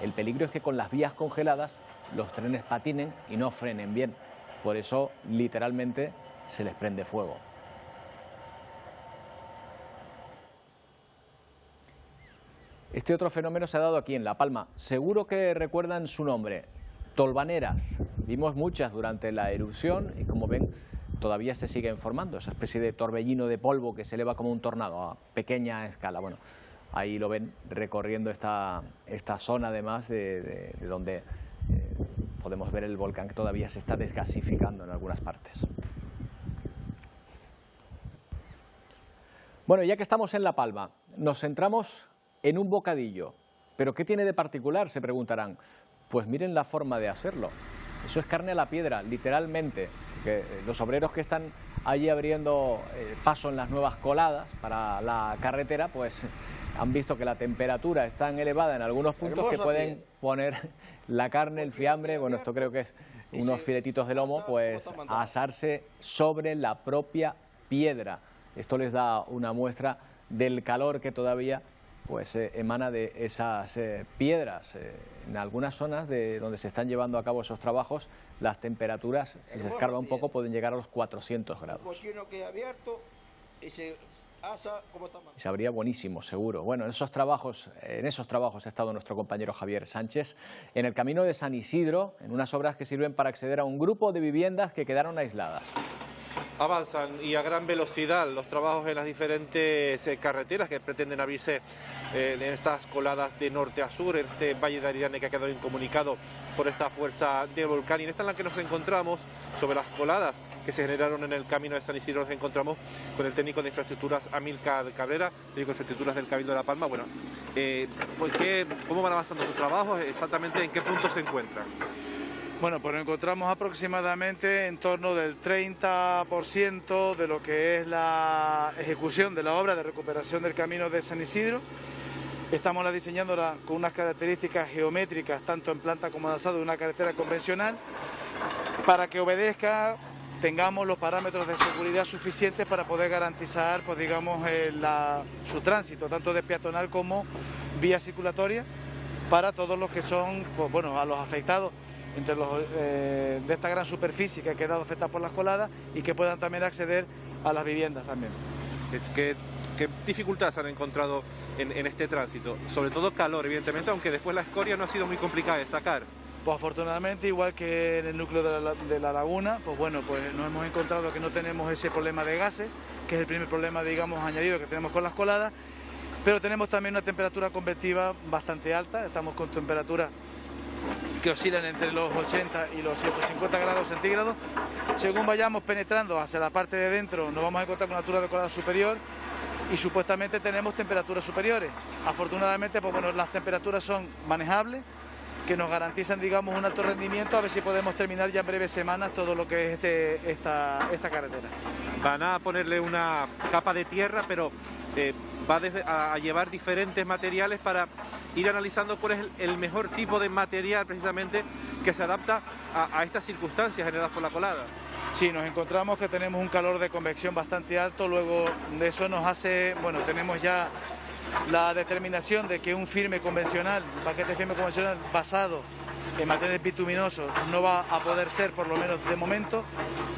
El peligro es que con las vías congeladas los trenes patinen y no frenen bien. Por eso, literalmente, se les prende fuego. Este otro fenómeno se ha dado aquí en La Palma. Seguro que recuerdan su nombre, tolvaneras. Vimos muchas durante la erupción y, como ven, todavía se siguen formando. Esa especie de torbellino de polvo que se eleva como un tornado a pequeña escala. Bueno, ahí lo ven recorriendo esta zona, además, de donde podemos ver el volcán que todavía se está desgasificando en algunas partes. Bueno, ya que estamos en La Palma, nos centramos en un bocadillo. ¿Pero qué tiene de particular?, se preguntarán. Pues miren la forma de hacerlo. Eso es carne a la piedra, literalmente. Que los obreros que están allí abriendo paso en las nuevas coladas para la carretera, pues han visto que la temperatura es tan elevada en algunos puntos que pueden poner la carne, el fiambre, bueno, esto creo que es unos filetitos de lomo, pues a asarse sobre la propia piedra. Esto les da una muestra del calor que todavía pues emana de esas piedras. En algunas zonas de donde se están llevando a cabo esos trabajos, las temperaturas, si se escarba un poco, pueden llegar a los 400 grados. Y sabría buenísimo, seguro. Bueno, en esos trabajos ha estado nuestro compañero Javier Sánchez en el camino de San Isidro, en unas obras que sirven para acceder a un grupo de viviendas que quedaron aisladas. Avanzan y a gran velocidad los trabajos en las diferentes carreteras que pretenden abrirse en estas coladas de norte a sur, en este Valle de Aridane que ha quedado incomunicado por esta fuerza del volcán. Y en esta en la que nos encontramos, sobre las coladas que se generaron en el camino de San Isidro, nos encontramos con el técnico de infraestructuras Amílcar Cabrera, técnico de infraestructuras del Cabildo de La Palma. Bueno, ¿cómo van avanzando sus trabajos? ¿Exactamente en qué punto se encuentran? Bueno, pues nos encontramos aproximadamente en torno del 30% de lo que es la ejecución de la obra de recuperación del camino de San Isidro. Estamos diseñándola con unas características geométricas, tanto en planta como en alzado, de una carretera convencional, para que obedezca, tengamos los parámetros de seguridad suficientes para poder garantizar, pues digamos, su tránsito, tanto de peatonal como vía circulatoria, para todos los que son, pues bueno, a los afectados entre los de esta gran superficie que ha quedado afectada por las coladas y que puedan también acceder a las viviendas también. ¿Qué dificultades han encontrado en este tránsito? Sobre todo calor, evidentemente, aunque después la escoria no ha sido muy complicada de sacar. Pues afortunadamente, igual que en el núcleo de la laguna, pues bueno, pues nos hemos encontrado que no tenemos ese problema de gases, que es el primer problema, digamos, añadido que tenemos con las coladas, pero tenemos también una temperatura convectiva bastante alta, estamos con temperaturas que oscilan entre los 80 y los 150 grados centígrados. Según vayamos penetrando hacia la parte de dentro, nos vamos a encontrar con una altura de colada superior y supuestamente tenemos temperaturas superiores. Afortunadamente, pues bueno, las temperaturas son manejables, que nos garantizan, digamos, un alto rendimiento, a ver si podemos terminar ya en breves semanas todo lo que es esta carretera. Van a ponerle una capa de tierra, pero va a llevar diferentes materiales para ir analizando cuál es el mejor tipo de material precisamente que se adapta a estas circunstancias generadas por la colada. Sí, nos encontramos que tenemos un calor de convección bastante alto, luego de eso nos hace, bueno, tenemos ya la determinación de que un firme convencional, un paquete firme convencional basado en materiales bituminosos no va a poder ser, por lo menos de momento,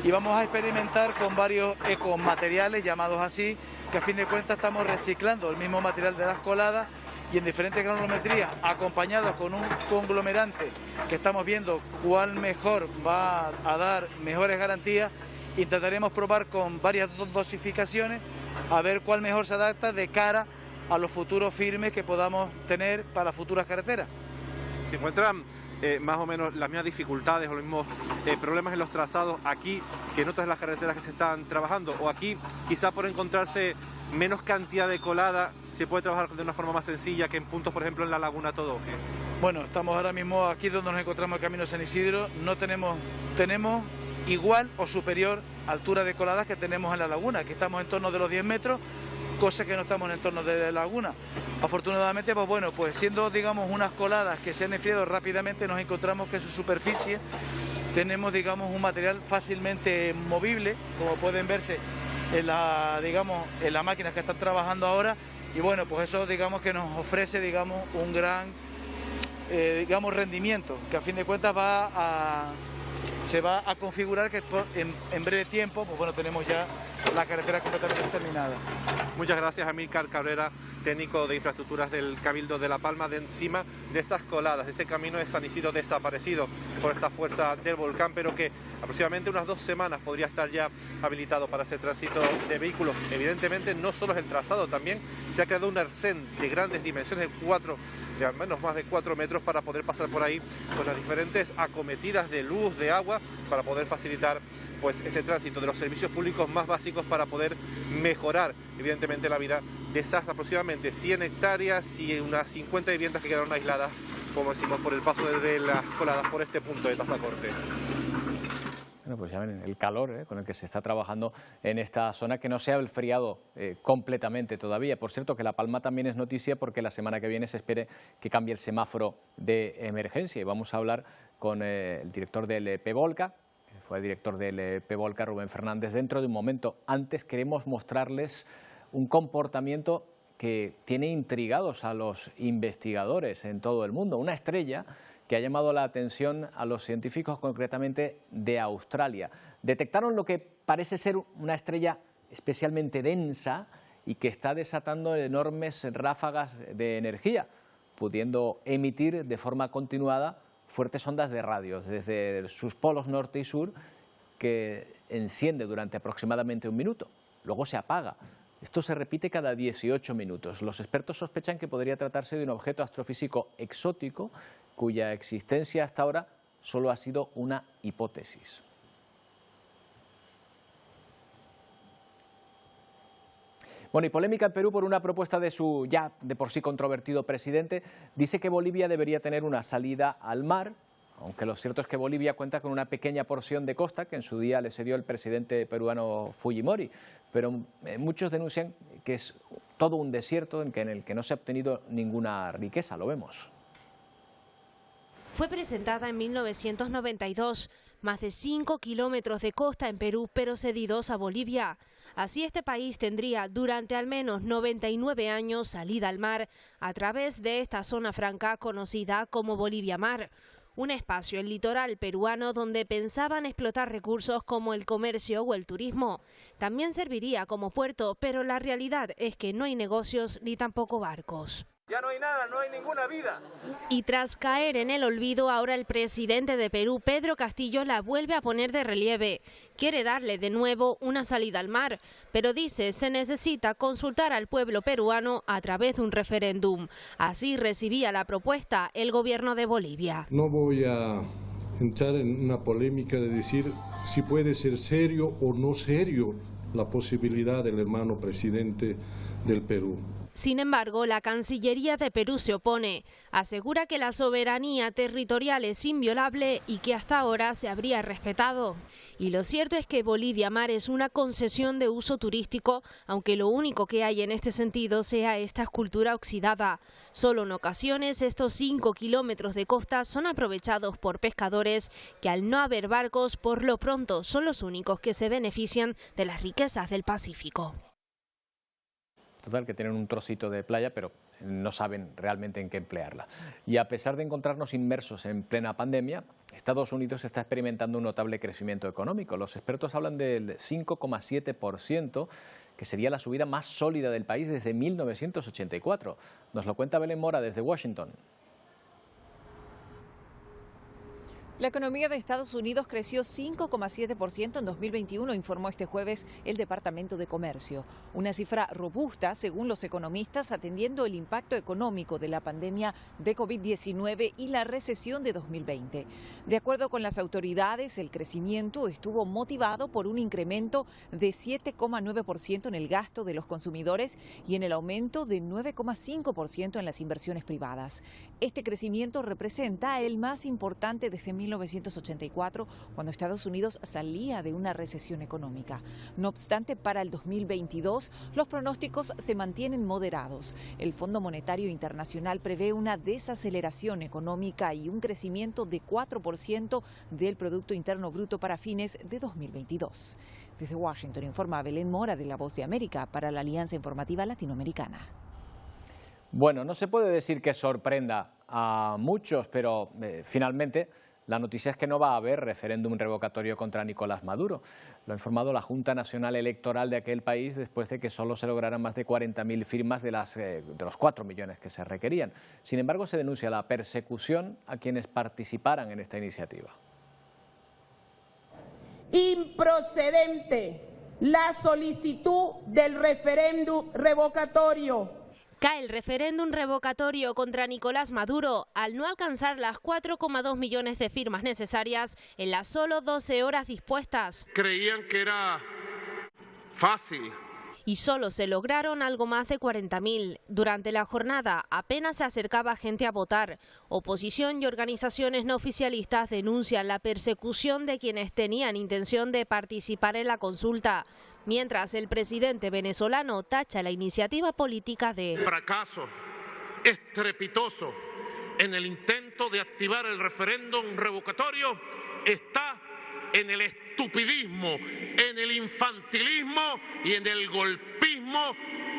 y vamos a experimentar con varios ecomateriales, llamados así, que a fin de cuentas estamos reciclando el mismo material de las coladas y en diferentes granulometrías, acompañados con un conglomerante que estamos viendo cuál mejor va a dar mejores garantías. Intentaremos probar con varias dosificaciones a ver cuál mejor se adapta de cara a los futuros firmes que podamos tener para futuras carreteras. ¿Se encuentran más o menos las mismas dificultades o los mismos problemas en los trazados aquí que en otras de las carreteras que se están trabajando? ¿O aquí, quizá por encontrarse menos cantidad de colada, se puede trabajar de una forma más sencilla que en puntos, por ejemplo, en la Laguna Todoque? Bueno, estamos ahora mismo aquí donde nos encontramos el camino de San Isidro. No tenemos igual o superior altura de coladas que tenemos en la laguna. Aquí estamos en torno de los 10 metros, cosa que no estamos en el entorno de la laguna. Afortunadamente, pues bueno, pues siendo, digamos, unas coladas que se han enfriado rápidamente, nos encontramos que en su superficie tenemos, digamos, un material fácilmente movible, como pueden verse en la, digamos, en las máquinas que están trabajando ahora, y bueno, pues eso, digamos, que nos ofrece, digamos, un gran, digamos, rendimiento, que a fin de cuentas se va a configurar que en breve tiempo, pues bueno, tenemos ya la carretera completamente terminada. Muchas gracias, Amílcar Cabrera, técnico de infraestructuras del Cabildo de La Palma. De encima de estas coladas, este camino de San Isidro desaparecido por esta fuerza del volcán, pero que aproximadamente unas 2 semanas podría estar ya habilitado para ese tránsito de vehículos. Evidentemente no solo es el trazado, también se ha creado un arcén de grandes dimensiones, de al menos más de 4 metros, para poder pasar por ahí con las diferentes acometidas de luz, de agua, para poder facilitar pues ese tránsito de los servicios públicos más básicos, para poder mejorar evidentemente la vida de esas aproximadamente 100 hectáreas y unas 50 viviendas que quedaron aisladas, como decimos, por el paso de las coladas por este punto de Tazacorte. Bueno, pues ya ven el calor con el que se está trabajando en esta zona, que no se ha enfriado completamente todavía. Por cierto, que La Palma también es noticia porque la semana que viene se espere que cambie el semáforo de emergencia. Y vamos a hablar con el director del PEVOLCA, que fue el director del PEVOLCA, Rubén Fernández, dentro de un momento. Antes queremos mostrarles un comportamiento que tiene intrigados a los investigadores en todo el mundo. Una estrella que ha llamado la atención a los científicos, concretamente de Australia. Detectaron lo que parece ser una estrella especialmente densa y que está desatando enormes ráfagas de energía, pudiendo emitir de forma continuada fuertes ondas de radio desde sus polos norte y sur, que enciende durante aproximadamente 1 minuto, luego se apaga. Esto se repite cada 18 minutos. Los expertos sospechan que podría tratarse de un objeto astrofísico exótico cuya existencia hasta ahora solo ha sido una hipótesis. Bueno, y polémica en Perú por una propuesta de su ya de por sí controvertido presidente. Dice que Bolivia debería tener una salida al mar, aunque lo cierto es que Bolivia cuenta con una pequeña porción de costa que en su día le cedió el presidente peruano Fujimori, pero muchos denuncian que es todo un desierto en el que no se ha obtenido ninguna riqueza. Lo vemos. Fue presentada en 1992, más de 5 kilómetros de costa en Perú, pero cedidos a Bolivia. Así este país tendría durante al menos 99 años salida al mar a través de esta zona franca conocida como Bolivia Mar. Un espacio, el litoral peruano, donde pensaban explotar recursos como el comercio o el turismo. También serviría como puerto, pero la realidad es que no hay negocios ni tampoco barcos. Ya no hay nada, no hay ninguna vida. Y tras caer en el olvido, ahora el presidente de Perú, Pedro Castillo, la vuelve a poner de relieve. Quiere darle de nuevo una salida al mar, pero dice se necesita consultar al pueblo peruano a través de un referéndum. Así recibía la propuesta el gobierno de Bolivia. No voy a entrar en una polémica de decir si puede ser serio o no serio la posibilidad del hermano presidente del Perú. Sin embargo, la Cancillería de Perú se opone. Asegura que la soberanía territorial es inviolable y que hasta ahora se habría respetado. Y lo cierto es que Bolivia Mar es una concesión de uso turístico, aunque lo único que hay en este sentido sea esta escultura oxidada. Solo en ocasiones estos 5 kilómetros de costa son aprovechados por pescadores que, al no haber barcos, por lo pronto son los únicos que se benefician de las riquezas del Pacífico. Total, que tienen un trocito de playa, pero no saben realmente en qué emplearla. Y a pesar de encontrarnos inmersos en plena pandemia, Estados Unidos está experimentando un notable crecimiento económico. Los expertos hablan del 5,7%, que sería la subida más sólida del país desde 1984. Nos lo cuenta Belén Mora desde Washington. La economía de Estados Unidos creció 5,7% en 2021, informó este jueves el Departamento de Comercio. Una cifra robusta, según los economistas, atendiendo el impacto económico de la pandemia de COVID-19 y la recesión de 2020. De acuerdo con las autoridades, el crecimiento estuvo motivado por un incremento de 7,9% en el gasto de los consumidores y en el aumento de 9,5% en las inversiones privadas. Este crecimiento representa el más importante desde 1990. 1984, cuando Estados Unidos salía de una recesión económica. No obstante, para el 2022 los pronósticos se mantienen moderados. El Fondo Monetario Internacional prevé una desaceleración económica y un crecimiento de 4% del Producto Interno Bruto para fines de 2022. Desde Washington informa Belén Mora de La Voz de América para la Alianza Informativa Latinoamericana. Bueno, no se puede decir que sorprenda a muchos, pero finalmente la noticia es que no va a haber referéndum revocatorio contra Nicolás Maduro. Lo ha informado la Junta Nacional Electoral de aquel país después de que solo se lograran más de 40.000 firmas de los 4 millones que se requerían. Sin embargo, se denuncia la persecución a quienes participaran en esta iniciativa. Improcedente la solicitud del referéndum revocatorio. Cae el referéndum revocatorio contra Nicolás Maduro al no alcanzar las 4,2 millones de firmas necesarias en las solo 12 horas dispuestas. Creían que era fácil. Y solo se lograron algo más de 40.000. Durante la jornada apenas se acercaba gente a votar. Oposición y organizaciones no oficialistas denuncian la persecución de quienes tenían intención de participar en la consulta, mientras el presidente venezolano tacha la iniciativa política de fracaso estrepitoso en el intento de activar el referéndum revocatorio. Está en el estupidismo, en el infantilismo y en el golpismo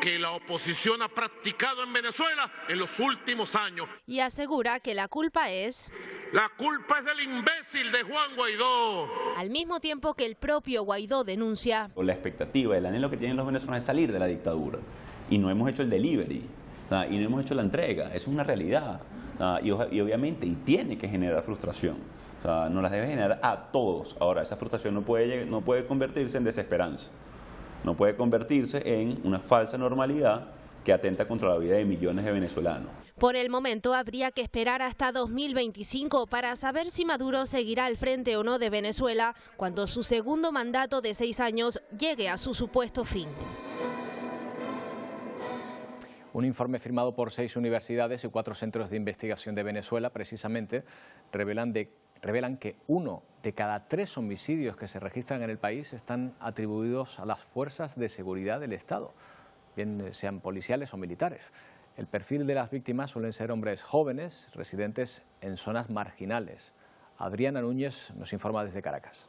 que la oposición ha practicado en Venezuela en los últimos años. Y asegura que la culpa es... La culpa es del imbécil de Juan Guaidó. Al mismo tiempo que el propio Guaidó denuncia... La expectativa, el anhelo que tienen los venezolanos es salir de la dictadura. Y no hemos hecho el delivery, y no hemos hecho la entrega. Eso es una realidad. Y obviamente tiene que generar frustración. Nos las debe generar a todos. Ahora, esa frustración no puede convertirse en desesperanza. No puede convertirse en una falsa normalidad que atenta contra la vida de millones de venezolanos. Por el momento habría que esperar hasta 2025 para saber si Maduro seguirá al frente o no de Venezuela cuando su segundo mandato de 6 años llegue a su supuesto fin. Un informe firmado por 6 universidades y 4 centros de investigación de Venezuela, precisamente, revelan que 1 de cada 3 homicidios que se registran en el país están atribuidos a las fuerzas de seguridad del Estado, bien sean policiales o militares. El perfil de las víctimas suelen ser hombres jóvenes, residentes en zonas marginales. Adriana Núñez nos informa desde Caracas.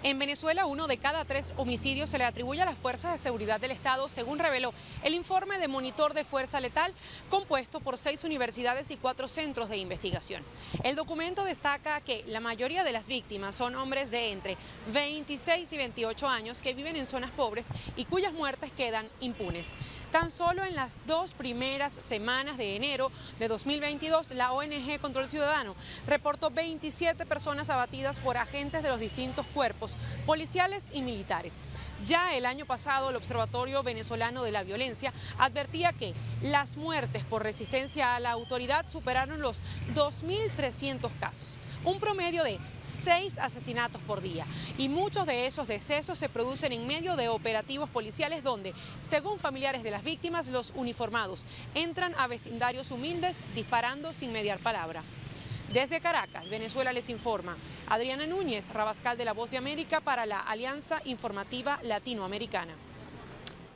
En Venezuela, 1 de cada 3 homicidios se le atribuye a las fuerzas de seguridad del Estado, según reveló el informe de Monitor de Fuerza Letal, compuesto por 6 universidades y 4 centros de investigación. El documento destaca que la mayoría de las víctimas son hombres de entre 26 y 28 años que viven en zonas pobres y cuyas muertes quedan impunes. Tan solo en las 2 primeras semanas de enero de 2022, la ONG Control Ciudadano reportó 27 personas abatidas por agentes de los distintos cuerpos policiales y militares. Ya el año pasado, el Observatorio Venezolano de la Violencia advertía que las muertes por resistencia a la autoridad superaron los 2.300 casos, un promedio de 6 asesinatos por día. Y muchos de esos decesos se producen en medio de operativos policiales donde, según familiares de las víctimas, los uniformados entran a vecindarios humildes disparando sin mediar palabra. Desde Caracas, Venezuela, les informa Adriana Núñez, Rabascal de La Voz de América para la Alianza Informativa Latinoamericana.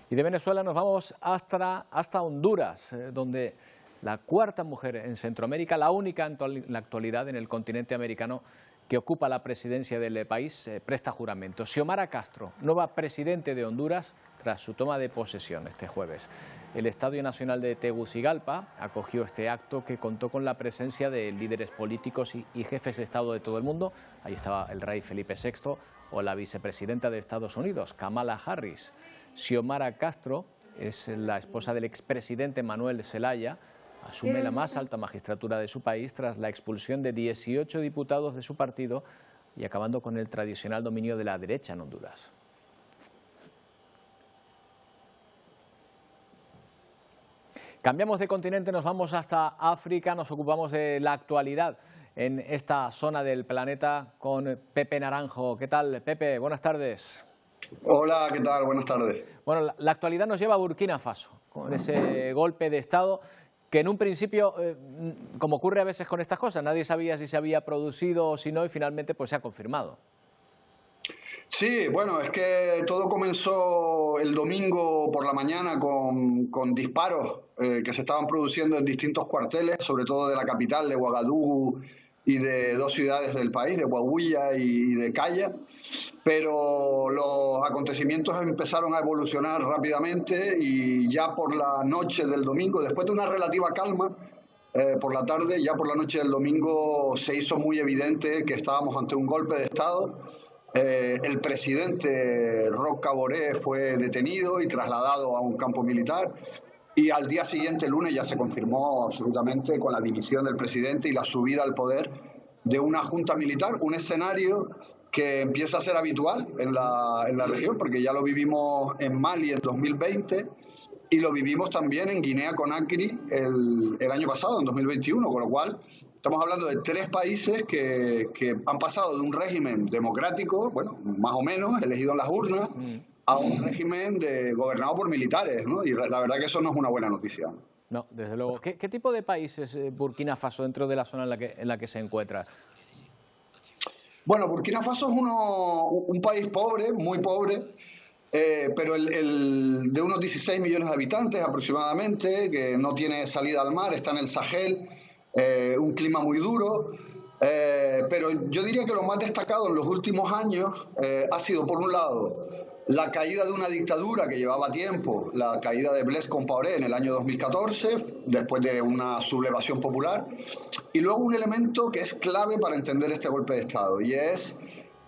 Y de Venezuela nos vamos hasta Honduras, donde la 4ª mujer en Centroamérica, la única en la actualidad en el continente americano que ocupa la presidencia del país, presta juramento. Xiomara Castro, nueva presidente de Honduras tras su toma de posesión este jueves. El Estadio Nacional de Tegucigalpa acogió este acto que contó con la presencia de líderes políticos y jefes de Estado de todo el mundo. Ahí estaba el rey Felipe VI o la vicepresidenta de Estados Unidos, Kamala Harris. Xiomara Castro es la esposa del expresidente Manuel Zelaya. Asume la más alta magistratura de su país tras la expulsión de 18 diputados de su partido y acabando con el tradicional dominio de la derecha en Honduras. Cambiamos de continente, nos vamos hasta África, nos ocupamos de la actualidad en esta zona del planeta con Pepe Naranjo. ¿Qué tal, Pepe? Buenas tardes. Hola, ¿qué tal? Buenas tardes. Bueno, la actualidad nos lleva a Burkina Faso, con ese golpe de Estado que en un principio, como ocurre a veces con estas cosas, nadie sabía si se había producido o si no, y finalmente pues se ha confirmado. Sí, bueno, es que todo comenzó el domingo por la mañana con disparos que se estaban produciendo en distintos cuarteles, sobre todo de la capital, de Ouagadougou, y de dos ciudades del país, de Huahuilla y de Kaya, pero los acontecimientos empezaron a evolucionar rápidamente y ya por la noche del domingo, después de una relativa calma, por la tarde, ya por la noche del domingo se hizo muy evidente que estábamos ante un golpe de Estado. El presidente Roch Kaboré fue detenido y trasladado a un campo militar. Y al día siguiente, el lunes, ya se confirmó absolutamente con la dimisión del presidente y la subida al poder de una junta militar, un escenario que empieza a ser habitual en la región, porque ya lo vivimos en Mali en 2020 y lo vivimos también en Guinea-Conakry el año pasado, en 2021, con lo cual estamos hablando de 3 países que han pasado de un régimen democrático, bueno, más o menos, elegido en las urnas, a un régimen gobernado por militares, ¿no? Y la verdad que eso no es una buena noticia. No, desde luego. ¿Qué tipo de país es Burkina Faso dentro de la zona en la que se encuentra? Bueno, Burkina Faso es un país pobre, muy pobre, pero de unos 16 millones de habitantes aproximadamente, que no tiene salida al mar, está en el Sahel, un clima muy duro. Pero yo diría que lo más destacado en los últimos años ha sido, por un lado, la caída de una dictadura que llevaba tiempo, la caída de Blaise Compaoré en el año 2014, después de una sublevación popular, y luego un elemento que es clave para entender este golpe de Estado, y es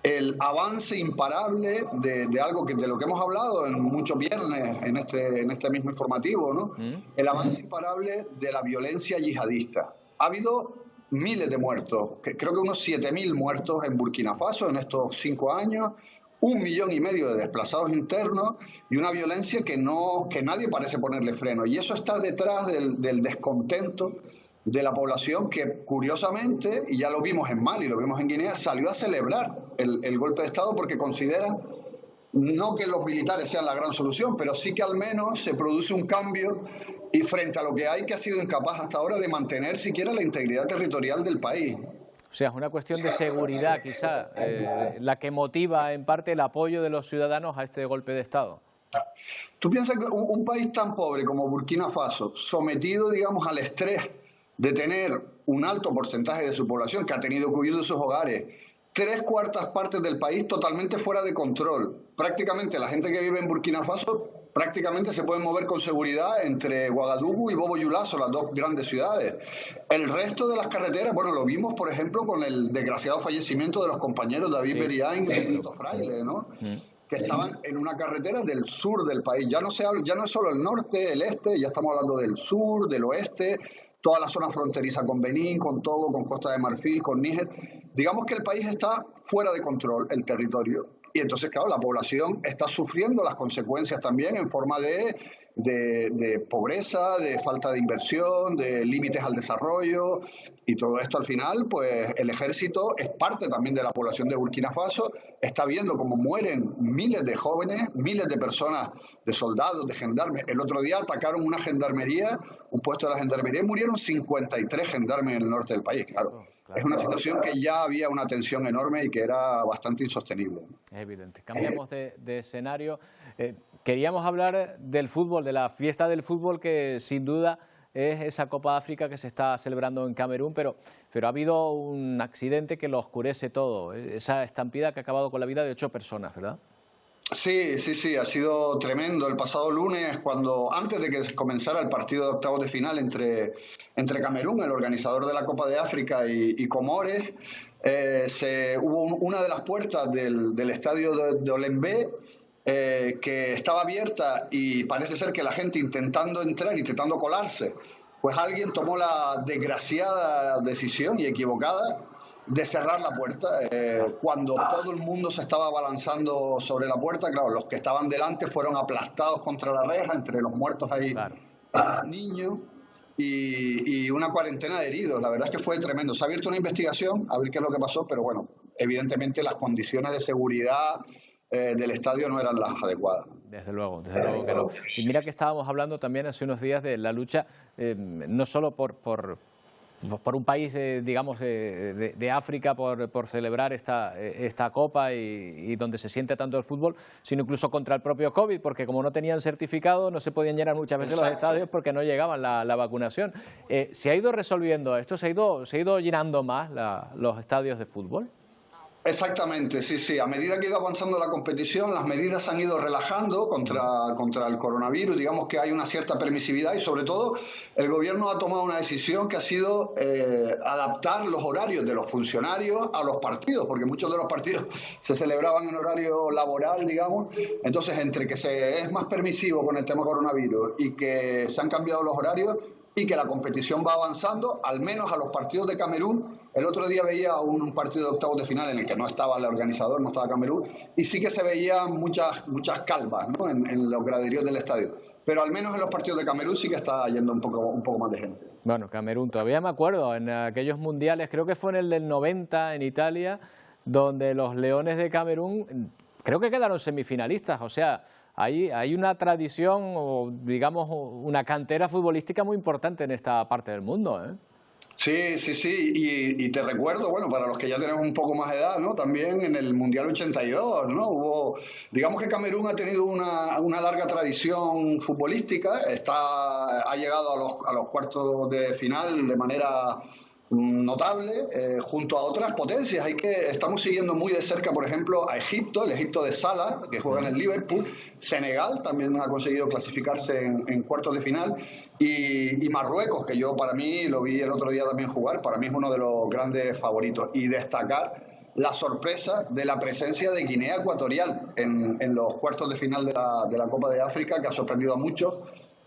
el avance imparable de algo de lo que hemos hablado en muchos viernes en este mismo informativo, ¿no? El avance imparable de la violencia yihadista. Ha habido miles de muertos, creo que unos 7.000 muertos en Burkina Faso en estos 5 años, 1,5 millones de desplazados internos y una violencia que nadie parece ponerle freno. Y eso está detrás del descontento de la población que, curiosamente, y ya lo vimos en Mali, lo vimos en Guinea, salió a celebrar el golpe de Estado porque considera no que los militares sean la gran solución, pero sí que al menos se produce un cambio y frente a lo que hay, que ha sido incapaz hasta ahora de mantener siquiera la integridad territorial del país. O sea, es una cuestión de seguridad, quizá, la que motiva en parte el apoyo de los ciudadanos a este golpe de Estado. Tú piensas que un país tan pobre como Burkina Faso, sometido, digamos, al estrés de tener un alto porcentaje de su población que ha tenido que huir de sus hogares, 3/4 partes del país totalmente fuera de control. Prácticamente la gente que vive en Burkina Faso prácticamente se puede mover con seguridad entre Ouagadougou y Bobo-Dioulasso, las 2 grandes ciudades. El resto de las carreteras, bueno, lo vimos, por ejemplo, con el desgraciado fallecimiento de los compañeros David Beriain y Benito Fraile, ¿no? Que estaban en una carretera del sur del país. Ya no es solo el norte, el este, ya estamos hablando del sur, del oeste, toda la zona fronteriza con Benín, con Togo, con Costa de Marfil, con Níger. Digamos que el país está fuera de control, el territorio. Y entonces, claro, la población está sufriendo las consecuencias también en forma de pobreza, de falta de inversión, de límites al desarrollo. Y todo esto al final, pues el ejército es parte también de la población de Burkina Faso, está viendo cómo mueren miles de jóvenes, miles de personas, de soldados, de gendarmes. El otro día atacaron una gendarmería, un puesto de la gendarmería, y murieron 53 gendarmes en el norte del país, claro. Es una situación que ya había una tensión enorme y que era bastante insostenible. Es evidente. Cambiamos de escenario. Queríamos hablar del fútbol, de la fiesta del fútbol, que sin duda es esa Copa de África que se está celebrando en Camerún, pero ha habido un accidente que lo oscurece todo, esa estampida que ha acabado con la vida de 8 personas, ¿verdad? Sí, ha sido tremendo. El pasado lunes, antes de que comenzara el partido de octavos de final entre Camerún, el organizador de la Copa de África, y Comores, hubo una de las puertas del estadio de Olembe que estaba abierta y parece ser que la gente intentando entrar, intentando colarse, pues alguien tomó la desgraciada decisión y equivocada de cerrar la puerta. Cuando todo el mundo se estaba abalanzando sobre la puerta, claro, los que estaban delante fueron aplastados contra la reja, entre los muertos ahí, niños, y una cuarentena de heridos. La verdad es que fue tremendo. Se ha abierto una investigación a ver qué es lo que pasó, pero bueno, evidentemente las condiciones de seguridad del estadio no eran las adecuadas. Desde luego que no. Y mira que estábamos hablando también hace unos días de la lucha, no solo por un país, digamos, de África por celebrar esta Copa y donde se siente tanto el fútbol, sino incluso contra el propio COVID, porque como no tenían certificado no se podían llenar muchas veces los estadios porque no llegaban la vacunación. ¿Se ha ido resolviendo esto? ¿Se ha ido llenando más los estadios de fútbol? Exactamente, sí. A medida que ha ido avanzando la competición, las medidas se han ido relajando contra el coronavirus. Digamos que hay una cierta permisividad y, sobre todo, el gobierno ha tomado una decisión que ha sido adaptar los horarios de los funcionarios a los partidos, porque muchos de los partidos se celebraban en horario laboral, digamos. Entonces, entre que se es más permisivo con el tema coronavirus y que se han cambiado los horarios y que la competición va avanzando, al menos a los partidos de Camerún. El otro día veía un partido de octavos de final en el que no estaba el organizador, no estaba Camerún, y sí que se veían muchas calvas, ¿no?, en los graderíos del estadio. Pero al menos en los partidos de Camerún sí que está yendo un poco más de gente. Bueno, Camerún, todavía me acuerdo, en aquellos mundiales, creo que fue en el del 90 en Italia, donde los Leones de Camerún creo que quedaron semifinalistas, o sea, hay una tradición, o digamos, una cantera futbolística muy importante en esta parte del mundo, ¿eh? Sí, y te recuerdo, bueno, para los que ya tenemos un poco más de edad, ¿no?, también en el Mundial 82, ¿no?, digamos que Camerún ha tenido una larga tradición futbolística, ha llegado a los cuartos de final de manera notable, junto a otras potencias. Estamos siguiendo muy de cerca, por ejemplo, a Egipto, el Egipto de Salah, que juega en el Liverpool. Senegal también ha conseguido clasificarse en cuartos de final, y Marruecos, que yo para mí lo vi el otro día también jugar, para mí es uno de los grandes favoritos. Y destacar la sorpresa de la presencia de Guinea Ecuatorial en los cuartos de final de la Copa de África, que ha sorprendido a muchos.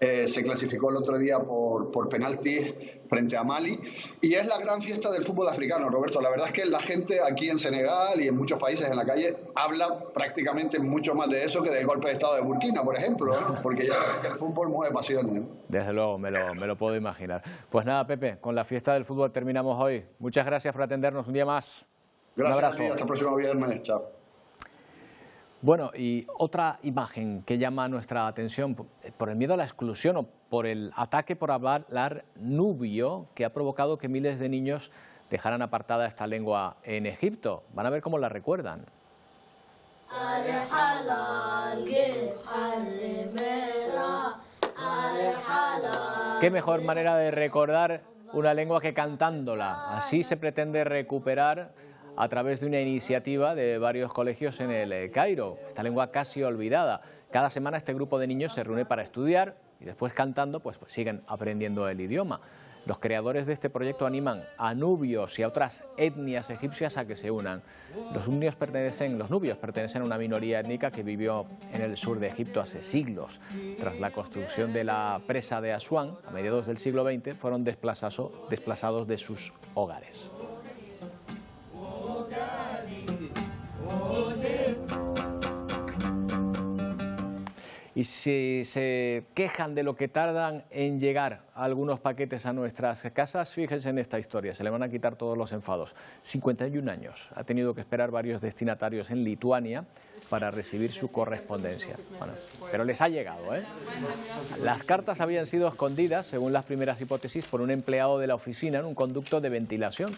Se clasificó el otro día por penaltis frente a Mali, y es la gran fiesta del fútbol africano, Roberto. La verdad es que la gente aquí en Senegal y en muchos países en la calle habla prácticamente mucho más de eso que del golpe de estado de Burkina, por ejemplo, ¿no?, porque ya sabes que el fútbol mueve pasiones, ¿no? Desde luego, me lo puedo imaginar. Pues nada, Pepe, con la fiesta del fútbol terminamos hoy. Muchas gracias por atendernos un día más. Gracias a ti, hasta el próximo viernes. Chao. Bueno, y otra imagen que llama nuestra atención por el miedo a la exclusión o por el ataque por hablar nubio que ha provocado que miles de niños dejaran apartada esta lengua en Egipto. Van a ver cómo la recuerdan. Qué mejor manera de recordar una lengua que cantándola. Así se pretende recuperar a través de una iniciativa de varios colegios en el Cairo, esta lengua casi olvidada. Cada semana este grupo de niños se reúne para estudiar y después cantando pues siguen aprendiendo el idioma. Los creadores de este proyecto animan a nubios y a otras etnias egipcias a que se unan. Los nubios pertenecen a una minoría étnica que vivió en el sur de Egipto hace siglos. Tras la construcción de la presa de Asuán, a mediados del siglo XX, fueron desplazados de sus hogares. Y si se quejan de lo que tardan en llegar algunos paquetes a nuestras casas, fíjense en esta historia, se le van a quitar todos los enfados. 51 años ha tenido que esperar varios destinatarios en Lituania para recibir su correspondencia. Bueno, pero les ha llegado, ¿eh? Las cartas habían sido escondidas, según las primeras hipótesis, por un empleado de la oficina en un conducto de ventilación.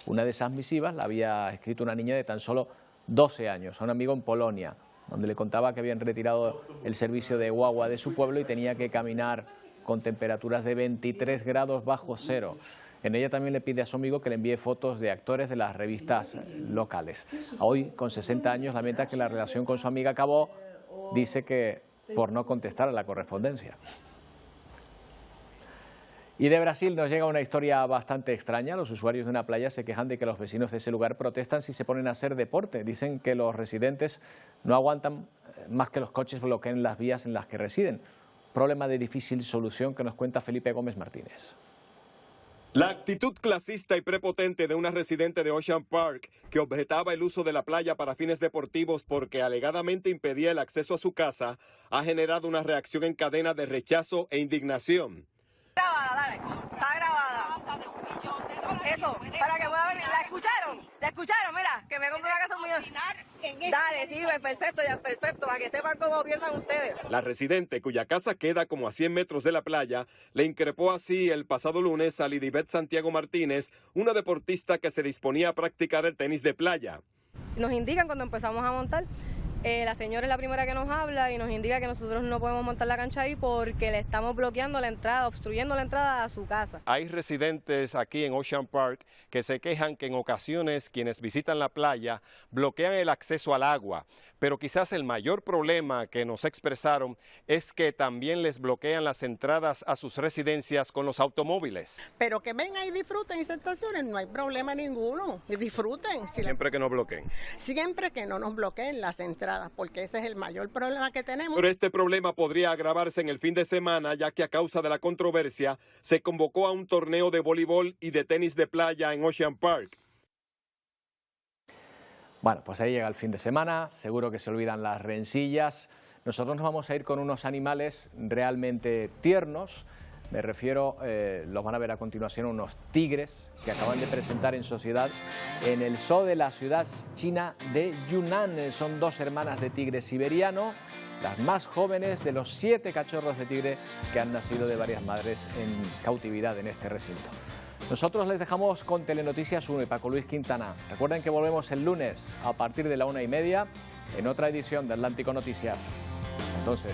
Una de esas misivas la había escrito una niña de tan solo 12 años a un amigo en Polonia, donde le contaba que habían retirado el servicio de guagua de su pueblo y tenía que caminar con temperaturas de 23 grados bajo cero. En ella también le pide a su amigo que le envíe fotos de actores de las revistas locales. Hoy, con 60 años, lamenta que la relación con su amiga acabó, dice que por no contestar a la correspondencia. Y de Brasil nos llega una historia bastante extraña. Los usuarios de una playa se quejan de que los vecinos de ese lugar protestan si se ponen a hacer deporte. Dicen que los residentes no aguantan más que los coches bloqueen las vías en las que residen. Problema de difícil solución que nos cuenta Felipe Gómez Martínez. La actitud clasista y prepotente de una residente de Ocean Park que objetaba el uso de la playa para fines deportivos porque alegadamente impedía el acceso a su casa ha generado una reacción en cadena de rechazo e indignación. Grabada, dale. Está grabada. Eso, para que pueda venir. ¿La escucharon? ¿La escucharon? Mira, que me compre una casa muy... Dale, sí, perfecto, ya perfecto, para que sepan cómo piensan ustedes. La residente, cuya casa queda como a 100 metros de la playa, le increpó así el pasado lunes a Lidibet Santiago Martínez, una deportista que se disponía a practicar el tenis de playa. Nos indican cuando empezamos a montar, la señora es la primera que nos habla y nos indica que nosotros no podemos montar la cancha ahí porque le estamos bloqueando la entrada, obstruyendo la entrada a su casa. Hay residentes aquí en Ocean Park que se quejan que en ocasiones quienes visitan la playa bloquean el acceso al agua, pero quizás el mayor problema que nos expresaron es que también les bloquean las entradas a sus residencias con los automóviles. Pero que vengan y disfruten y se estacionen, no hay problema ninguno, y disfruten. Siempre que no bloqueen. Siempre que no nos bloqueen las entradas, porque ese es el mayor problema que tenemos. Pero este problema podría agravarse en el fin de semana, ya que a causa de la controversia se convocó a un torneo de voleibol y de tenis de playa en Ocean Park. Bueno, pues ahí llega el fin de semana, seguro que se olvidan las rencillas. Nosotros nos vamos a ir con unos animales realmente tiernos. Me refiero, los van a ver a continuación, unos tigres que acaban de presentar en sociedad en el zoo de la ciudad china de Yunnan. Son 2 hermanas de tigre siberiano, las más jóvenes de los 7 cachorros de tigre que han nacido de varias madres en cautividad en este recinto. Nosotros les dejamos con Telenoticias 1 y Paco Luis Quintana. Recuerden que volvemos el lunes a partir de la 1:30 en otra edición de Atlántico Noticias. Entonces...